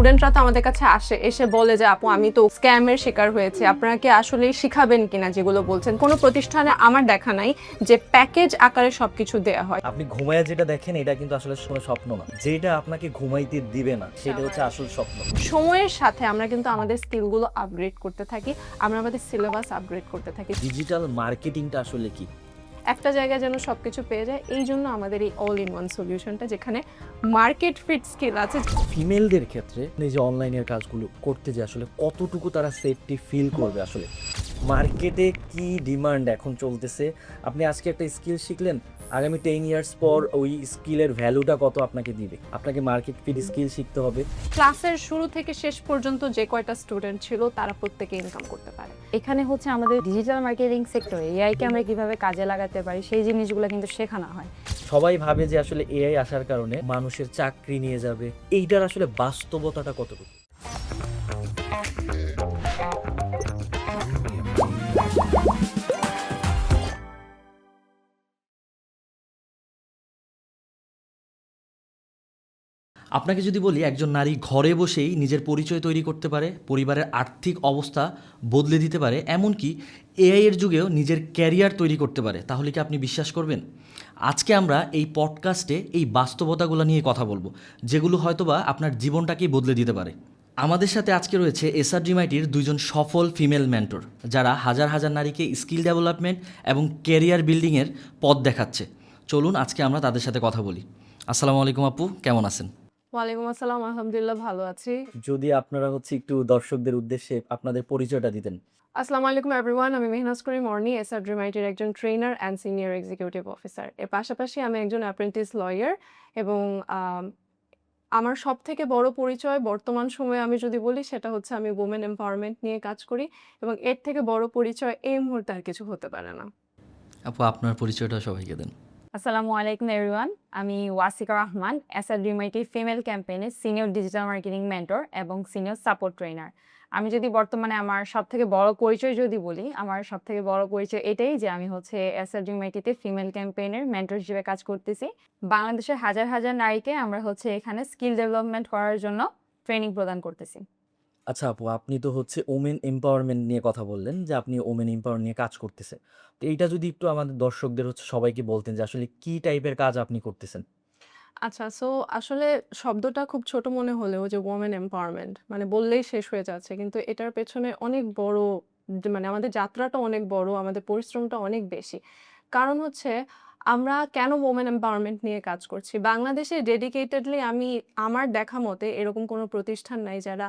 স্টুডেন্টরা তো আমাদের কাছে আসে, এসে বলে যে আপু আমি তো স্ক্যামের শিকার হয়েছি, আপনারা কি আসলে শিখাবেন কিনা যেগুলো বলছেন। কোনো প্রতিষ্ঠানে আমার দেখা নাই যে প্যাকেজ আকারে সবকিছু দেয়া হয়। আপনি ঘুমায়া যেটা দেখেন এটা কিন্তু আসলে কোনো স্বপ্ন না, যেটা আপনাকে ঘুমাইতে দিবে না সেটা হচ্ছে আসল স্বপ্ন। সময়ের সাথে আমরা কিন্তু আমাদের স্কিলগুলো আপগ্রেড করতে থাকি, আমরা আমাদের সিলেবাস আপগ্রেড করতে থাকি। ডিজিটাল মার্কেটিংটা আসলে কি? একটা জায়গায় যেন সবকিছু পেয়ে যায়, এই জন্য আমাদের এই অল ইন ওয়ান সলিউশনটা, যেখানে মার্কেট ফিট স্কিল আছে। ফিমেলদের ক্ষেত্রে এই যে অনলাইনের কাজগুলো করতে যে আসলে কতটুকু তারা সেফটি ফিল করবে, আসলে মার্কেটে কি ডিমান্ড এখন চলতেছে। আপনি আজকে একটা স্কিল শিখলেন, আগামী 10 ইয়ার্স পর ওই স্কিলের ভ্যালুটা কত আপনাকে দিবে। আপনাকে মার্কেট ফিট স্কিল শিখতে হবে। ক্লাসের শুরু থেকে শেষ পর্যন্ত যে কয়টা স্টুডেন্ট ছিল তারা প্রত্যেকে ইনকাম করতে পারে। এখানে হচ্ছে আমাদের ডিজিটাল মার্কেটিং সেক্টরে এআইকে আমরা কিভাবে কাজে লাগাতে পারি সেই জিনিসগুলো কিন্তু শেখানো হয়। সবাই ভাবে যে আসলে এআই আসার কারণে মানুষের চাকরি নিয়ে যাবে, এইটার আসলে বাস্তবতাটা কতটুকু? আপনাকে যদি বলি একজন নারী ঘরে বসেই নিজের পরিচয় তৈরি করতে পারে, পরিবারের আর্থিক অবস্থা বদলে দিতে পারে, এমনকি এআই এর যুগেও নিজের ক্যারিয়ার তৈরি করতে পারে, তাহলে কি আপনি বিশ্বাস করবেন? আজকে আমরা এই পডকাস্টে এই বাস্তবতাগুলো নিয়ে কথা বলবো, যেগুলো হয়তোবা আপনার জীবনটাকেই বদলে দিতে পারে। আমাদের সাথে আজকে রয়েছে এসআরডিএমআইটির দুইজন সফল ফিমেল মেন্টর, যারা হাজার হাজার নারীকে স্কিল ডেভেলপমেন্ট এবং ক্যারিয়ার বিল্ডিংয়ের পথ দেখাচ্ছে। চলুন আজকে আমরা তাদের সাথে কথা বলি। আসসালামু আলাইকুম আপু, কেমন আছেন? ওয়ালাইকুম আসসালাম, আলহামদুলিল্লাহ ভালো আছি। যদি আপনারা একটু দর্শকদের উদ্দেশ্যে আপনাদের পরিচয়টা দিতেন। আসসালামু আলাইকুম এভরিওয়ান, আমি মেহনাজ করিম অর্নি, এসআরডিএমআইটির একজন trainer and senior executive officer. এর পাশাপাশি আমি একজন অ্যাপ্রেন্টিস লয়ার এবং আমার সবথেকে বড় পরিচয় বর্তমান সময়ে আমি যদি বলি সেটা হচ্ছে আমি ওমেন এম্পাওয়ারমেন্ট নিয়ে কাজ করি, এবং এর থেকে বড় পরিচয় এই মুহূর্তে আর কিছু হতে পারে না। আপু আপনার পরিচয়টা সবাইকে দেন। আসসালামু আলাইকুম এভরিওয়ান, আমি ওয়াসিকা রহমান, এসআরডিএমআইটি ফিমেল ক্যাম্পেইনের সিনিয়র ডিজিটাল মার্কেটিং মেন্টর এবং সিনিয়র সাপোর্ট ট্রেনার। আমি যদি বর্তমানে আমার সবথেকে বড় পরিচয় যদি বলি, আমার সবথেকে বড় পরিচয় এটাই যে আমি হচ্ছে এসআরডিএমআইটিতে ফিমেল ক্যাম্পেইনের মেন্টর হিসেবে কাজ করতেছি। বাংলাদেশের হাজার হাজার নারীকে আমরা হচ্ছে এখানে স্কিল ডেভেলপমেন্ট করার জন্য ট্রেনিং প্রদান করতেছি। আচ্ছা আপু, আপনি তো ওমেন এম্পাওয়ারমেন্ট নিয়ে কথা বললেন, যে আপনি ওমেন এম্পাওয়ার নিয়ে কাজ করতেছেন। তো এইটা যদি একটু আমাদের দর্শকদের সবাইকে বলতেন যে আসলে কি টাইপের কাজ আপনি করতেছেন। আচ্ছা, সো আসলে শব্দটা খুব ছোট মনে হলেও যে ওমেন এম্পাওয়ারমেন্ট মানে বললেই শেষ হয়ে যাচ্ছে, কিন্তু এটার পেছনে অনেক বড় মানে আমাদের যাত্রাটা অনেক বড়, আমাদের পরিশ্রমটা অনেক বেশি। কারণ হচ্ছে আমরা কেন ওমেন এম্পাওয়ারমেন্ট নিয়ে কাজ করছি বাংলাদেশে ডেডিকেটেডলি, আমি আমার দেখা মতে এরকম কোনো প্রতিষ্ঠান নাই যারা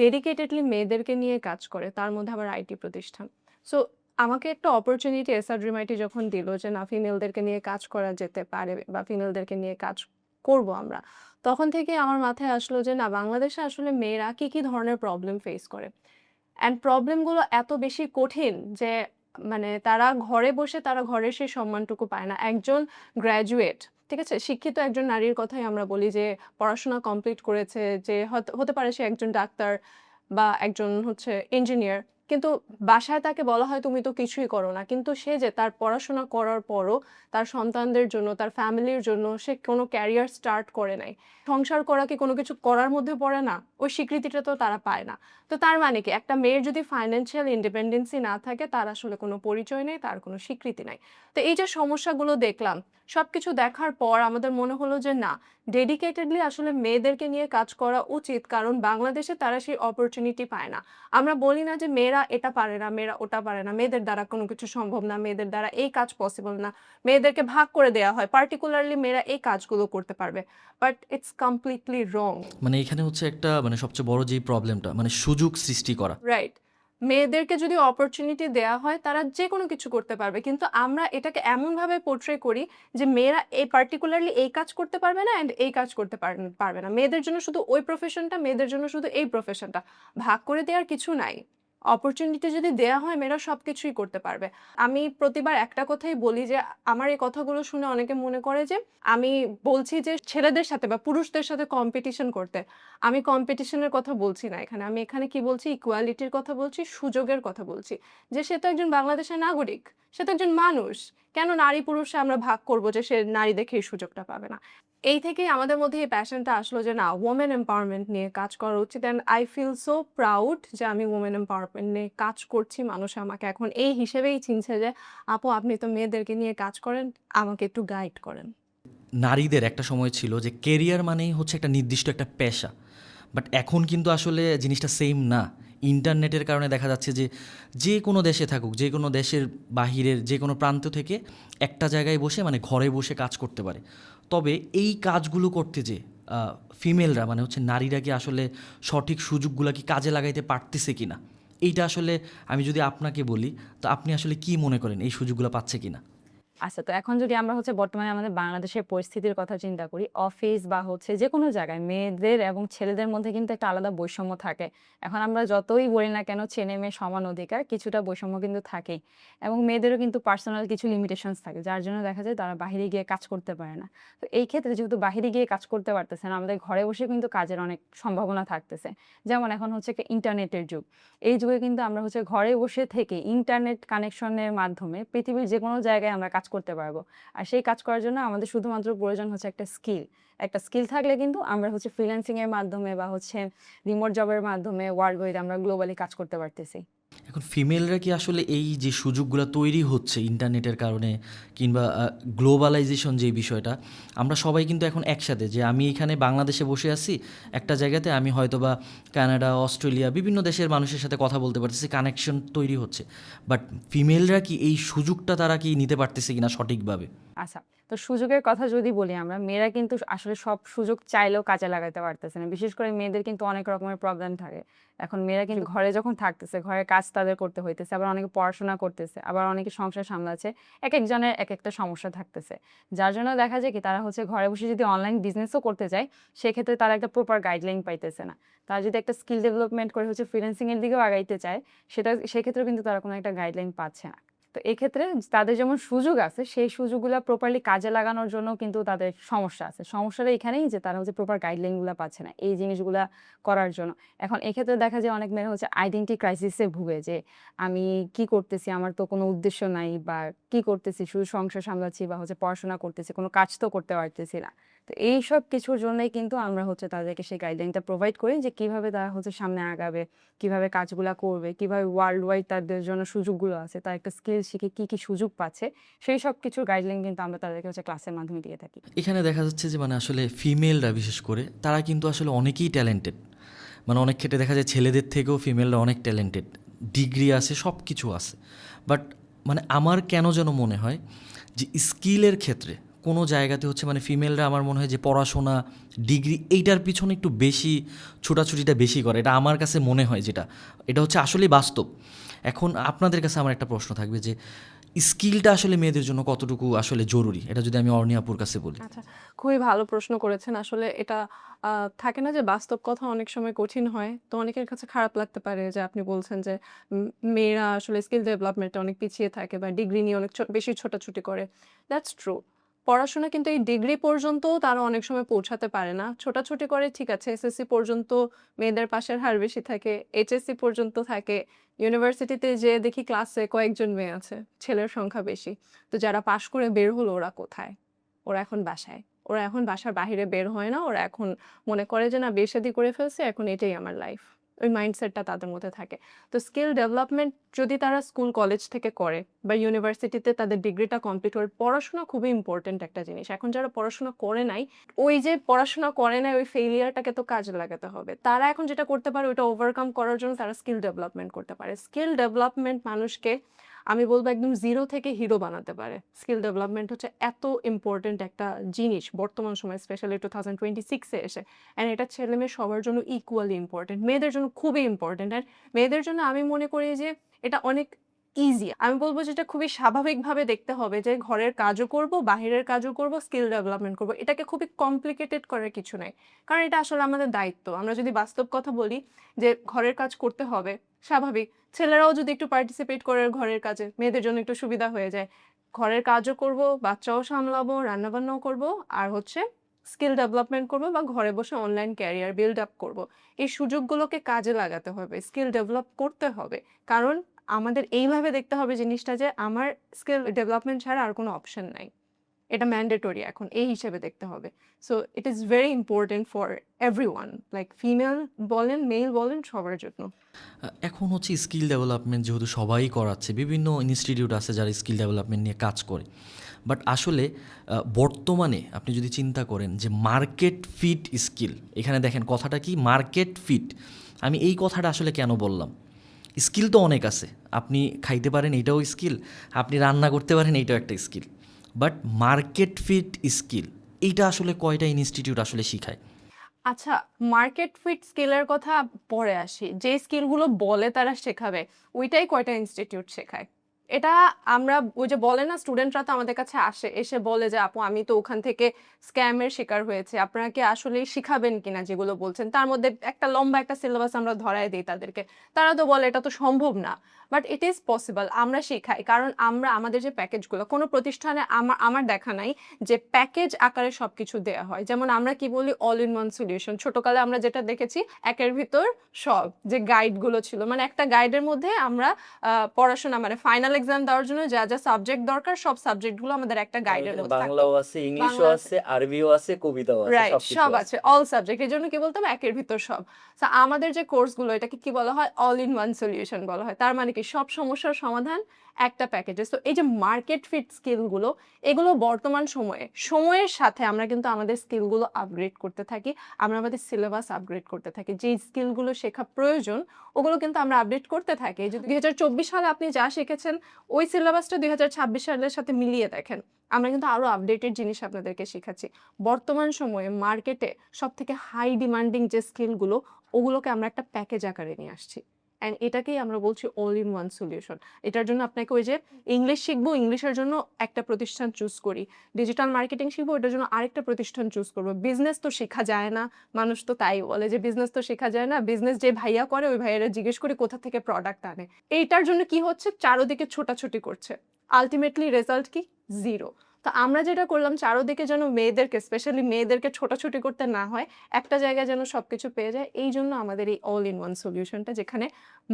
ডেডিকেটেডলি মেয়েদেরকে নিয়ে কাজ করে, তার মধ্যে আবার আইটি প্রতিষ্ঠান। সো আমাকে একটা অপরচুনিটি এসআরডিএমআইটি যখন দিল যে না, ফিমেলদেরকে নিয়ে কাজ করা যেতে পারে বা ফিমেলদেরকে নিয়ে কাজ করব আমরা, তখন থেকে আমার মাথায় আসলো যে না, বাংলাদেশে আসলে মেয়েরা কি কি ধরনের প্রবলেম ফেস করে, অ্যান্ড প্রবলেমগুলো এত বেশি কঠিন যে মানে তারা ঘরে বসে তারা ঘরের সেই সম্মানটুকু পায় না। একজন গ্র্যাজুয়েট, ঠিক আছে, শিক্ষিত একজন নারীর কথাই আমরা বলি, যে পড়াশোনা কমপ্লিট করেছে, যে হতে পারে সে একজন ডাক্তার বা একজন হচ্ছে ইঞ্জিনিয়ার, কিন্তু বাসায় তাকে বলা হয় তুমি তো কিছুই করো না, কিন্তু সে যে তার পড়াশোনা করার পরও তার সন্তানদের জন্য, তার ফ্যামিলির জন্য সে কোনো ক্যারিয়ার স্টার্ট করে নাই। সংসার করা কি কোনো কিছু করার মধ্যে পড়ে না? ওই স্বীকৃতিটা তো তারা পায় না। তো তার মানে কি, একটা মেয়ের যদি ফাইন্যান্সিয়াল ইন্ডিপেন্ডেন্সি না থাকে, তার আসলে কোনো পরিচয় নেই, তার কোনো স্বীকৃতি নাই। তো এই যে সমস্যাগুলো দেখলাম, সবকিছু দেখার পর আমাদের মনে হলো যে না, ডেডিকেটেডলি আসলে মেয়েদেরকে নিয়ে কাজ করা উচিত, কারণ বাংলাদেশে তারা সেই অপরচুনিটি পায় না। আমরা বলি না যে মেয়েরা এটা পারে না, মেয়েরা ওটা পারে না, মেয়েদের দ্বারা কোনো কিছু সম্ভব না, মেয়েদের দ্বারা এই কাজ পসিবল না, মেয়েদেরকে ভাগ করে দেওয়া হয় পার্টিকুলারলি মেয়েরা এই কাজগুলো করতে পারবে, বাট ইটস কমপ্লিটলি রং। মানে এখানে হচ্ছে একটা সবচেয়ে বড় যেই প্রবলেমটা, সুযোগ সৃষ্টি করা। রাইট, মেয়েদেরকে যদি অপরচুনিটি দেওয়া হয় তারা যে কোনো কিছু করতে পারবে, কিন্তু আমরা এটাকে এমনভাবে পোর্ট্রে করি যে মেয়েরা এই পার্টিকুলারলি এই কাজ করতে পারবে না অ্যান্ড এই কাজ করতে পারবে না, মেয়েদের জন্য শুধু ওই প্রফেশনটা, মেয়েদের জন্য শুধু এই প্রফেশনটা, ভাগ করে দেওয়ার কিছু নাই। অপরচুনিটি যদি দেয়া হয় মেয়েরা সব কিছুই করতে পারবে। আমি প্রতিবার একটা কথাই বলি যে আমার এই কথাগুলো শুনে অনেকে মনে করে যে আমি বলছি যে ছেলেদের সাথে বা পুরুষদের সাথে কম্পিটিশন করতে। আমি কম্পিটিশনের কথা বলছি না এখানে, আমি এখানে কি বলছি, ইকুয়ালিটির কথা বলছি, সুযোগের কথা বলছি। যে সে তো একজন বাংলাদেশের নাগরিক, সে তো একজন মানুষ, কেন নারী পুরুষে আমরা ভাগ করব যে সে নারী দেখে এই সুযোগটা পাবে না? এই থেকেই আমাদের মধ্যে এই প্যাশনটা আসলো যে না, ওমেন এম্পাওয়ারমেন্ট নিয়ে কাজ করা উচিত। And I feel so proud যে আমি ওমেন এম্পাওয়ারমেন্ট নিয়ে কাজ করছি। মানুষ আমাকে এখন এই হিসেবেই চিনছে যে আপু আপনি তো মেয়েদেরকে নিয়ে কাজ করেন, আমাকে একটু গাইড করেন। নারীদের একটা সময় ছিল যে কেরিয়ার মানেই হচ্ছে একটা নির্দিষ্ট একটা পেশা, বাট এখন কিন্তু আসলে জিনিসটা সেম না। ইন্টারনেটের কারণে দেখা যাচ্ছে যে যে কোনো দেশে থাকুক, যে কোনো দেশের বাহিরের যে কোনো প্রান্ত থেকে একটা জায়গায় বসে মানে ঘরে বসে কাজ করতে পারে। তবে এই কাজগুলো করতে যে ফিমেলরা মানে হচ্ছে নারীরা কি আসলে সঠিক সুযোগগুলো কি কাজে লাগাইতে পারতেছে কি না, এইটা আসলে আমি যদি আপনাকে বলি তো আপনি আসলে কি মনে করেন এই সুযোগগুলো পাচ্ছে কি না? আচ্ছা, তো এখন যদি আমরা হচ্ছে বর্তমানে আমাদের বাংলাদেশের পরিস্থিতির কথা চিন্তা করি, অফিস বা হচ্ছে যেকোনো জায়গায় মেয়েদের এবং ছেলেদের মধ্যে কিন্তু একটা আলাদা বৈষম্য থাকে। এখন আমরা যতই বলি না কেন ছেলে-মেয়ে সমান অধিকার, কিছুটা বৈষম্য কিন্তু থাকেই। এবং মেয়েদেরও কিন্তু পার্সোনাল কিছু লিমিটেশনস থাকে, যার জন্য দেখা যায় তারা বাহিরে গিয়ে কাজ করতে পারে না। তো এই ক্ষেত্রে যেহেতু বাহিরে গিয়ে কাজ করতে পারতেছে না, আমাদের ঘরে বসে কিন্তু কাজের অনেক সম্ভাবনা থাকতেছে। যেমন এখন হচ্ছে একটা ইন্টারনেটের যুগ। এই যুগে কিন্তু আমরা হচ্ছে ঘরে বসে থেকে ইন্টারনেট কানেকশনের মাধ্যমে পৃথিবীর যেকোনো জায়গায় আমরা কাজ করতে পারবো। আর সেই কাজ করার জন্য আমাদের শুধুমাত্র প্রয়োজন হচ্ছে একটা স্কিল। একটা স্কিল থাকলে কিন্তু আমরা হচ্ছে ফ্রিল্যান্সিং এর মাধ্যমে বা হচ্ছে রিমোট জবের মাধ্যমে ওয়ার্ল্ড ওয়াইড আমরা গ্লোবালি কাজ করতে পারতেছি। এখন ফিমেলরা কি আসলে এই যে সুযোগগুলো তৈরি হচ্ছে ইন্টারনেটের কারণে কিংবা গ্লোবালাইজেশন যে বিষয়টা, আমরা সবাই কিন্তু এখন একসাথে, যে আমি এখানে বাংলাদেশে বসে আছি একটা জায়গাতে, আমি হয়তো বা কানাডা, অস্ট্রেলিয়া বিভিন্ন দেশের মানুষের সাথে কথা বলতে পারতেছি, কানেকশন তৈরি হচ্ছে। বাট ফিমেলরা কি এই সুযোগটা তারা কি নিতে পারতেছে কিনা সঠিকভাবে? আচ্ছা, তো সুযোগের কথা যদি বলি আমরা, মেয়েরা কিন্তু আসলে সব সুযোগ চাইলেও কাজে লাগাতে পারতেছে না। বিশেষ করে মেয়েদের কিন্তু অনেক রকমের প্রবলেম থাকে। এখন মেয়েরা কিন্তু ঘরে যখন থাকতেছে, ঘরের কাজ তাদের করতে হইতেছে, আবার অনেকে পড়াশোনা করতেছে, আবার অনেকে সংসার সামলাচ্ছে। একেকজনের একেকটা সমস্যা থাকতেছে। যার জন্য দেখা যায় কি তারা হচ্ছে ঘরে বসে যদি অনলাইন বিজনেসও করতে যায়, সেক্ষেত্রে তারা একটা প্রপার গাইডলাইন পাইতেছে না। তারা যদি একটা স্কিল ডেভেলপমেন্ট করে হচ্ছে ফ্রিল্যান্সিং এর দিকেও আগাইতে চায়, সেক্ষেত্রেও কিন্তু তারা কোনো একটা গাইডলাইন পাচ্ছে না। তো এক্ষেত্রে তাদের যেমন সুযোগ আছে, সেই সুযোগগুলা প্রপারলি কাজে লাগানোর জন্য কিন্তু তাদের সমস্যা আছে। সমস্যাটা এখানেই যে তারা হচ্ছে প্রপার গাইডলাইনগুলা পাচ্ছে না এই জিনিসগুলা করার জন্য। এখন এক্ষেত্রে দেখা যায় অনেক মেয়েরা হচ্ছে আইডেন্টি ক্রাইসিসে ভুগে যে, আমি কি করতেছি? আমার তো কোনো উদ্দেশ্য নাই, বা কি করতেছি? শুধু সংসার সামলাচ্ছি বা হচ্ছে পড়াশোনা করতেছি, কোনো কাজ তো করতে পারতেছি না। তো এইসব কিছুর জন্যই কিন্তু আমরা হচ্ছে তাদেরকে সেই গাইডলাইনটা প্রোভাইড করি যে কিভাবে তারা হচ্ছে সামনে আগাবে, কিভাবে কাজগুলা করবে, কিভাবে ওয়ার্ল্ড ওয়াইড তাদের জন্য সুযোগগুলো আছে, তারা একটা স্কিল শিখে কি, কি সুযোগ পাচ্ছে, সেই সব কিছুর গাইডলাইন কিন্তু আমরা তাদেরকে হচ্ছে ক্লাসের মাধ্যমে দিয়ে থাকি। এখানে দেখা যাচ্ছে যে মানে আসলে ফিমেলরা বিশেষ করে তারা কিন্তু আসলে অনেকেই ট্যালেন্টেড। মানে অনেক ক্ষেত্রে দেখা যায় ছেলেদের থেকেও ফিমেলরা অনেক ট্যালেন্টেড, ডিগ্রি আছে, সব কিছু আছে। বাট মানে আমার কেন যেন মনে হয় যে স্কিলের ক্ষেত্রে কোনো জায়গাতে হচ্ছে মানে ফিমেলরা আমার মনে হয় যে পড়াশোনা, ডিগ্রি এইটার পিছনে একটু বেশি ছোটাছুটিটা বেশি করে, এটা আমার কাছে মনে হয়। যেটা এটা হচ্ছে আসলেই বাস্তব। এখন আপনাদের কাছে আমার একটা প্রশ্ন থাকবে যে স্কিলটা আসলে মেয়েদের জন্য কতটুকু আসলে জরুরি, এটা যদি আমি অর্ণি আপুর কাছে বলি। আচ্ছা, খুবই ভালো প্রশ্ন করেছেন। আসলে এটা থাকে না যে বাস্তব কথা অনেক সময় কঠিন হয়। তো অনেকের কাছে খারাপ লাগতে পারে যে আপনি বলছেন যে মেয়েরা আসলে স্কিল ডেভেলপমেন্টে অনেক পিছিয়ে থাকে বা ডিগ্রি নিয়ে অনেক বেশি ছোটাছুটি করে। That's true. পড়াশোনা কিন্তু এই ডিগ্রি পর্যন্তও তারা অনেক সময় পৌঁছাতে পারে না। ছোটাছুটি করে ঠিক আছে, এসএসসি পর্যন্ত মেয়েদের পাশের হার বেশি থাকে, এইচএসসি পর্যন্ত থাকে। ইউনিভার্সিটিতে যেয়ে দেখি ক্লাসে কয়েকজন মেয়ে আছে, ছেলের সংখ্যা বেশি। তো যারা পাশ করে বের হলো ওরা কোথায়? ওরা এখন বাসায়। ওরা এখন বাসার বাহিরে বের হয় না। ওরা এখন মনে করে যে না, বিয়ে-শাদী করে ফেলছি, এখন এটাই আমার লাইফ। ওই মাইন্ডসেটটা তাদের মধ্যে থাকে। তো স্কিল ডেভেলপমেন্ট যদি তারা স্কুল কলেজ থেকে করে বা ইউনিভার্সিটিতে তাদের ডিগ্রিটা কমপ্লিট করে, পড়াশোনা খুবই ইম্পোর্টেন্ট একটা জিনিস। এখন যারা পড়াশোনা করে নাই, ওই যে পড়াশোনা করে নাই ওই ফেইলিয়ারটাকে তো কাজে লাগাতে হবে। তারা এখন যেটা করতে পারে ওইটা ওভারকাম করার জন্য তারা স্কিল ডেভেলপমেন্ট করতে পারে। স্কিল ডেভেলপমেন্ট মানুষকে আমি বলবো একদম জিরো থেকে হিরো বানাতে পারে। স্কিল ডেভেলপমেন্ট হচ্ছে এত ইম্পর্টেন্ট একটা জিনিস বর্তমান সময়, স্পেশালি 2026 এসে। অ্যান্ড এটা ছেলে মেয়ে সবার জন্য ইকুয়ালি ইম্পর্টেন্ট, মেয়েদের জন্য খুবই ইম্পর্টেন্ট। অ্যান্ড মেয়েদের জন্য আমি মনে করি যে এটা অনেক ইজি। আমি বলবো যে এটা খুবই স্বাভাবিকভাবে দেখতে হবে যে ঘরের কাজও করব, বাহিরের কাজও করব, স্কিল ডেভেলপমেন্ট করব। এটাকে খুবই কমপ্লিকেটেড করার কিছু নাই, কারণ এটা আসলে আমাদের দায়িত্ব। আমরা যদি বাস্তব কথা বলি যে ঘরের কাজ করতে হবে, স্বাভাবিক। ছেলেরাও যদি একটু পার্টিসিপেট করে ঘরের কাজে, মেয়েদের জন্য একটু সুবিধা হয়ে যায়। ঘরের কাজও করব, বাচ্চাও সামলাবো, রান্নাবান্নাও করব, আর হচ্ছে স্কিল ডেভেলপমেন্ট করব বা ঘরে বসে অনলাইন ক্যারিয়ার বিল্ড আপ করব। এই সুযোগগুলোকে কাজে লাগাতে হবে, স্কিল ডেভেলপ করতে হবে। কারণ আমাদের এইভাবে দেখতে হবে জিনিসটা যে আমার স্কিল ডেভেলপমেন্ট ছাড়া আর কোনো অপশন নাই। এটা ম্যান্ডেটরি এখন এই হিসেবে দেখতে হবে। So it is very important for everyone, like female বলেন, মেল বলেন, সবার জন্য। এখন হচ্ছে স্কিল ডেভেলপমেন্ট যেহেতু সবাই করাচ্ছে, বিভিন্ন ইনস্টিটিউট আছে যারা স্কিল ডেভেলপমেন্ট নিয়ে কাজ করে, বাট আসলে বর্তমানে আপনি যদি চিন্তা করেন যে মার্কেট ফিট স্কিল, এখানে দেখেন কথাটা কি, মার্কেট ফিট। আমি এই কথাটা আসলে কেন বললাম? স্কিল তো অনেক আছে, আপনি খাইতে পারেন এটাও স্কিল, আপনি রান্না করতে পারেন এইটাও একটা skill, but market fit skill এইটা আসলে কয়টা ইনস্টিটিউট আসলে শিখায়? আচ্ছা, মার্কেট ফিট স্কিলের কথা পরে আসি। যে স্কিলগুলো বলে তারা শেখাবে, ওইটাই কয়টা ইনস্টিটিউট শেখায়। এটা আমরা ওই যে বলে না, স্টুডেন্টরা তো আমাদের কাছে আসে, এসে বলে যে আপু আমি তো ওখান থেকে স্ক্যামের শিকার হয়েছে, আপনারা কি আসলেই শিখাবেন কিনা যেগুলো বলছেন। তার মধ্যে একটা লম্বা একটা সিলেবাস আমরা ধরায় দিই তাদেরকে। তারা তো বলে এটা তো সম্ভব না। বাট ইট ইজ পসিবল, আমরা শিখাই। কারণ আমরা আমাদের যে প্যাকেজগুলো, কোনো প্রতিষ্ঠানে আমার দেখা নাই যে প্যাকেজ আকারে সবকিছু দেয়া হয়। যেমন আমরা কি বলি, অল ইন ওয়ান সলিউশন। ছোটকালে আমরা যেটা দেখেছি, একের ভিতর সব, যে গাইডগুলো ছিল, মানে একটা গাইডের মধ্যে আমরা পড়াশোনা, মানে ফাইনাল এক্সাম দেওয়ার জন্য যা যা সাবজেক্ট দরকার সব সাবজেক্টগুলো আমাদের একটা গাইডের মধ্যে থাকতো। বাংলাও আছে, ইংলিশও বাংলা আছে, আরবিও আছে, কবিতাও আছে, রাইট, সবকিছু সব আছে। আছে, অল সাবজেক্ট। এই জন্য কি বলতাম, একের ভিতর সব। So, আমাদের যে কোর্সগুলো, এটাকে কি বলা হয়, অল ইন ওয়ান সলিউশন বলা হয়। তার মানে কি, সব সমস্যার সমাধান একটা প্যাকেজে। তো এই যে মার্কেট ফিট স্কিলগুলো, এগুলো বর্তমান সময়ের সাথে আমরা কিন্তু আমাদের স্কিলগুলো আপগ্রেড করতে থাকি, আমরা আমাদের সিলেবাস আপগ্রেড করতে থাকি। যে স্কিলগুলো শেখা প্রয়োজন ওগুলো কিন্তু আমরা আপডেট করতে থাকি। এই যে 2024 সালে আপনি যা শিখেছেন, ওই সিলেবাসটা 2026 সালের সাথে মিলিয়ে দেখেন, আমরা কিন্তু আরো আপডেটেড জিনিস আপনাদেরকে শেখাচ্ছি। বর্তমান সময়ে মার্কেটে সবথেকে হাই ডিমান্ডিং যে স্কিলগুলো, ওগুলোকে আমরা একটা প্যাকেজ আকারে নিয়ে আসছি। অ্যান্ড এটাকেই আমরা বলছি অল ইন ওয়ান সলিউশন। এটার জন্য আপনাকে ওই যে ইংলিশ শিখবো, ইংলিশের জন্য একটা প্রতিষ্ঠান চুজ করি, ডিজিটাল মার্কেটিং শিখবো, এটার জন্য আরেকটা প্রতিষ্ঠান চুজ করবো। বিজনেস তো শেখা যায় না, মানুষ তো তাই বলে যে বিজনেস তো শেখা যায় না। বিজনেস যে ভাইয়া করে, ওই ভাইয়ারা জিজ্ঞেস করে কোথা থেকে প্রোডাক্ট আনে। এইটার জন্য কি হচ্ছে, চারোদিকে ছোটাছুটি করছে, আলটিমেটলি রেজাল্ট কি, জিরো। তো আমরা যেটা করলাম, চারোদিকে যেন মেয়েদেরকে, স্পেশালি মেয়েদেরকে ছোটাছুটি করতে না হয়, একটা জায়গায় যেন সবকিছু পেয়ে যায়, এই জন্য আমাদের এই অল ইন ওয়ান সলিউশনটা, যেখানে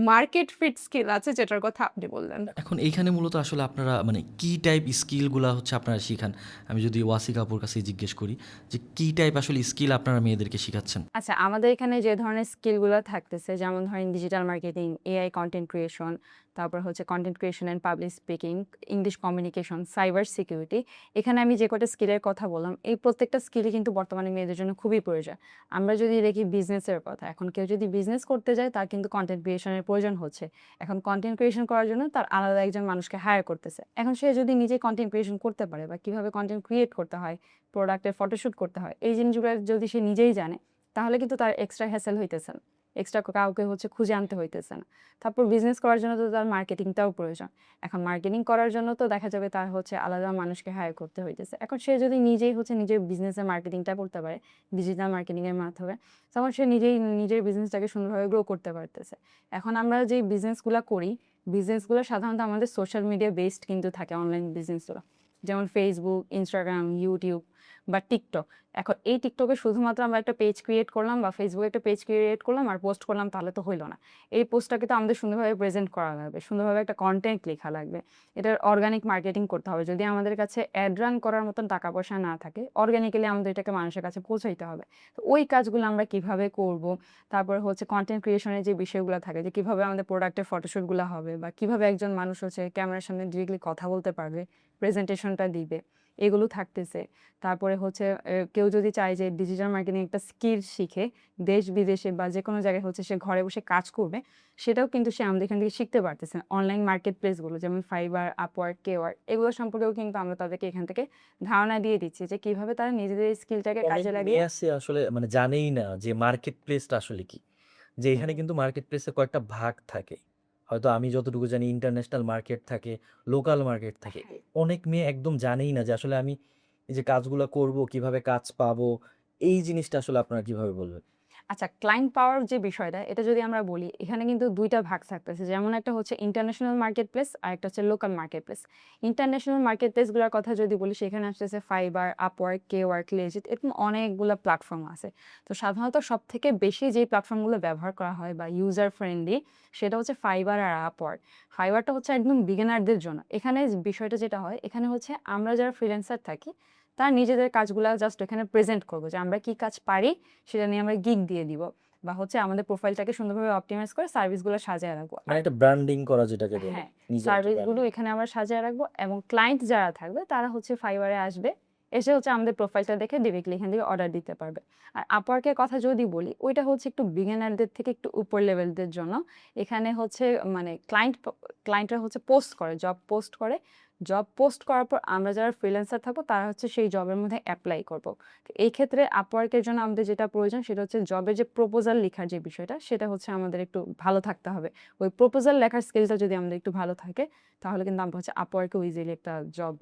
মার্কেট ফিট স্কিল আছে, যেটার কথা আপনি বললেন। এখন এইখানে মূলত আসলে আপনারা মানে কি টাইপ স্কিলগুলা হচ্ছে আপনারা শিখান? আমি যদি ওয়াসিকা আপুর কাছে জিজ্ঞেস করি যে কি টাইপ আসলে স্কিল আপনারা মেয়েদেরকে শিখাচ্ছেন? আচ্ছা, আমাদের এখানে যে ধরনের স্কিলগুলো থাকতেছে, যেমন ধরেন digital marketing, AI content creation, তারপর হচ্ছে content creation and public speaking, English communication, cyber security. এখানে আমি যে কটা স্কিলের কথা বললাম, এই প্রত্যেকটা স্কিলই কিন্তু বর্তমানে মেয়েদের জন্য খুবই প্রয়োজন। আমরা যদি দেখি বিজনেসের কথা, এখন কেউ যদি বিজনেস করতে যায়, তার কিন্তু কন্টেন্ট ক্রিয়েশনের প্রয়োজন হচ্ছে। এখন কন্টেন্ট ক্রিয়েশন করার জন্য তার আলাদা একজন মানুষকে হায়ার করতেছে। এখন সে যদি নিজে কন্টেন্ট ক্রিয়েশন করতে পারে, বা কিভাবে কন্টেন্ট ক্রিয়েট করতে হয়, প্রোডাক্টের ফটোশ্যুট করতে হয়, এই জিনিসগুলো যদি সে নিজেই জানে, তাহলে কিন্তু তার এক্সট্রা হ্যাসেল হইতেছে না, এক্সট্রা কাউকে হচ্ছে খুঁজে আনতে হইতেছে না। তারপর বিজনেস করার জন্য তো তার মার্কেটিংটাও প্রয়োজন। এখন মার্কেটিং করার জন্য তো দেখা যাবে তার হচ্ছে আলাদা মানুষকে হায়ার করতে হইতেছে। এখন সে যদি নিজেই হচ্ছে নিজের বিজনেসের মার্কেটিংটা করতে পারে ডিজিটাল মার্কেটিংয়ের মাধ্যমে, তখন সে নিজেই নিজের বিজনেসটাকে সুন্দরভাবে গ্রো করতে পারতেছে। এখন আমরা যে বিজনেসগুলো করি, বিজনেসগুলো সাধারণত আমাদের সোশ্যাল মিডিয়া বেসড কিন্তু থাকে, অনলাইন বিজনেসগুলো, যেমন ফেসবুক, ইনস্টাগ্রাম, ইউটিউব বা টিকটক। এখন এই টিকটকে শুধুমাত্র আমরা একটা পেজ ক্রিয়েট করলাম বা ফেসবুকে একটা পেজ ক্রিয়েট করলাম আর পোস্ট করলাম, তাহলে তো হইলো না। এই পোস্টটাকে তো আমাদের সুন্দরভাবে প্রেজেন্ট করা লাগবে, সুন্দরভাবে একটা কন্টেন্ট লেখা লাগবে, এটার অর্গানিক মার্কেটিং করতে হবে। যদি আমাদের কাছে অ্যাড রান করার মতন টাকা পয়সা না থাকে, অর্গানিক্যালি আমাদের এটাকে মানুষের কাছে পৌঁছাইতে হবে। তো ওই কাজগুলো আমরা কিভাবে করব, তারপরে হচ্ছে কন্টেন্ট ক্রিয়েশনের যে বিষয়গুলো থাকে, যে কিভাবে আমাদের প্রোডাক্টের ফটোশ্যুটগুলো হবে, বা কিভাবে একজন মানুষ হচ্ছে ক্যামেরার সামনে ডিরেক্টলি কথা বলতে পারবে, প্রেজেন্টেশনটা দিবে, এগুলো থাকতেছে। তারপরে হচ্ছে কেউ যদি চায় যে ডিজিটাল মার্কেটিং একটা স্কিল শিখে দেশ বিদেশে বা যে কোনো জায়গায় হচ্ছে সে ঘরে বসে কাজ করবে, সেটাও কিন্তু সে আমাদের এখান থেকে শিখতে পারতেছে। অনলাইন মার্কেট প্লেসগুলো যেমন ফাইবার, আপওয়ার্ক, কেওয়ার্ক, এগুলো সম্পর্কেও কিন্তু আমরা তাদেরকে এখান থেকে ধারণা দিয়ে দিচ্ছি যে কিভাবে তারা নিজেদের স্কিলটাকে অনেক কাজে লাগিয়ে। মেয়ে আছে আসলে মানে জানেই না যে মার্কেট প্লেসটা আসলে কি। যে এখানে কিন্তু মার্কেট প্লেসে কয়েকটা ভাগ থাকে। হয়তো আমি যতটুকু জানি ইন্টারন্যাশনাল মার্কেট থাকে, লোকাল মার্কেট থাকে। হ্যাঁ। অনেক মেয়ে একদম জানেই না যে আসলে আমি এই যে কাজগুলা করব, কিভাবে কাজ পাবো, এই জিনিসটা আসলে আপনারা কিভাবে বলবেন? আচ্ছা, ক্লায়েন্ট পাওয়ার যে বিষয়টা, এটা যদি আমরা বলি, এখানে কিন্তু ২ টা ভাগ থাকতেছে। যেমন একটা হচ্ছে ইন্টারন্যাশনাল মার্কেট প্লেস, আরেকটা হচ্ছে local market place. International market প্লেসগুলোর কথা যদি বলি, সেখানে আসতেছে Fiverr, Upwork, Quwork, Legit, এরকম অনেকগুলা প্ল্যাটফর্ম আছে। তো সাধারণত সবথেকে বেশি যেই প্ল্যাটফর্মগুলো ব্যবহার করা হয় বা ইউজার ফ্রেন্ডলি, সেটা হচ্ছে Fiverr আর Upwork। Fiverrটা হচ্ছে একদম বিগিনারদের জন্য। এখানে বিষয়টা যেটা হয়, এখানে হচ্ছে আমরা যারা ফ্রিল্যান্সার থাকি, তারা নিজেদের কাজগুলা জাস্ট এখানে প্রেজেন্ট করবো যে আমরা কি কাজ পারি, সেটা নিয়ে আমরা গিগ দিয়ে দিব, বা হচ্ছে আমাদের প্রোফাইলটাকে সুন্দরভাবে অপটিমাইজ করে সার্ভিসগুলো সাজিয়ে রাখবো। মানে একটা ব্র্যান্ডিং করা যেটাকে বলে, হ্যাঁ, নিজের একটা সার্ভিসগুলো ব্র্যান্ডিং। এখানে আমরা সাজিয়ে রাখবো এবং ক্লায়েন্ট যারা থাকবে তারা হচ্ছে ফাইবারে আসবে, এসে হচ্ছে আমাদের প্রোফাইলটা দেখে ডিরেক্টলি এখান থেকে অর্ডার দিতে পারবে। আর আপওয়ার্কের কথা যদি বলি, ওইটা হচ্ছে একটু বিগিনারদের থেকে একটু উপর লেভেলদের জন্য। এখানে হচ্ছে মানে ক্লায়েন্টরা হচ্ছে পোস্ট করে, জব পোস্ট করে। জব পোস্ট করার পর আমরা যারা ফ্রিল্যান্সার থাকবো তারা হচ্ছে সেই জবের মধ্যে অ্যাপ্লাই করব। তো এই ক্ষেত্রে আপওয়ার্কের জন্য আমাদের যেটা প্রয়োজন সেটা হচ্ছে জবের যে প্রপোজাল লেখার যে বিষয়টা, সেটা হচ্ছে আমাদের একটু ভালো থাকতে হবে। ওই প্রপোজাল লেখার স্কিলটা যদি আমাদের একটু ভালো থাকে, তাহলে কিন্তু আমরা হচ্ছে আপওয়ার্কেও ইজিলি একটা জব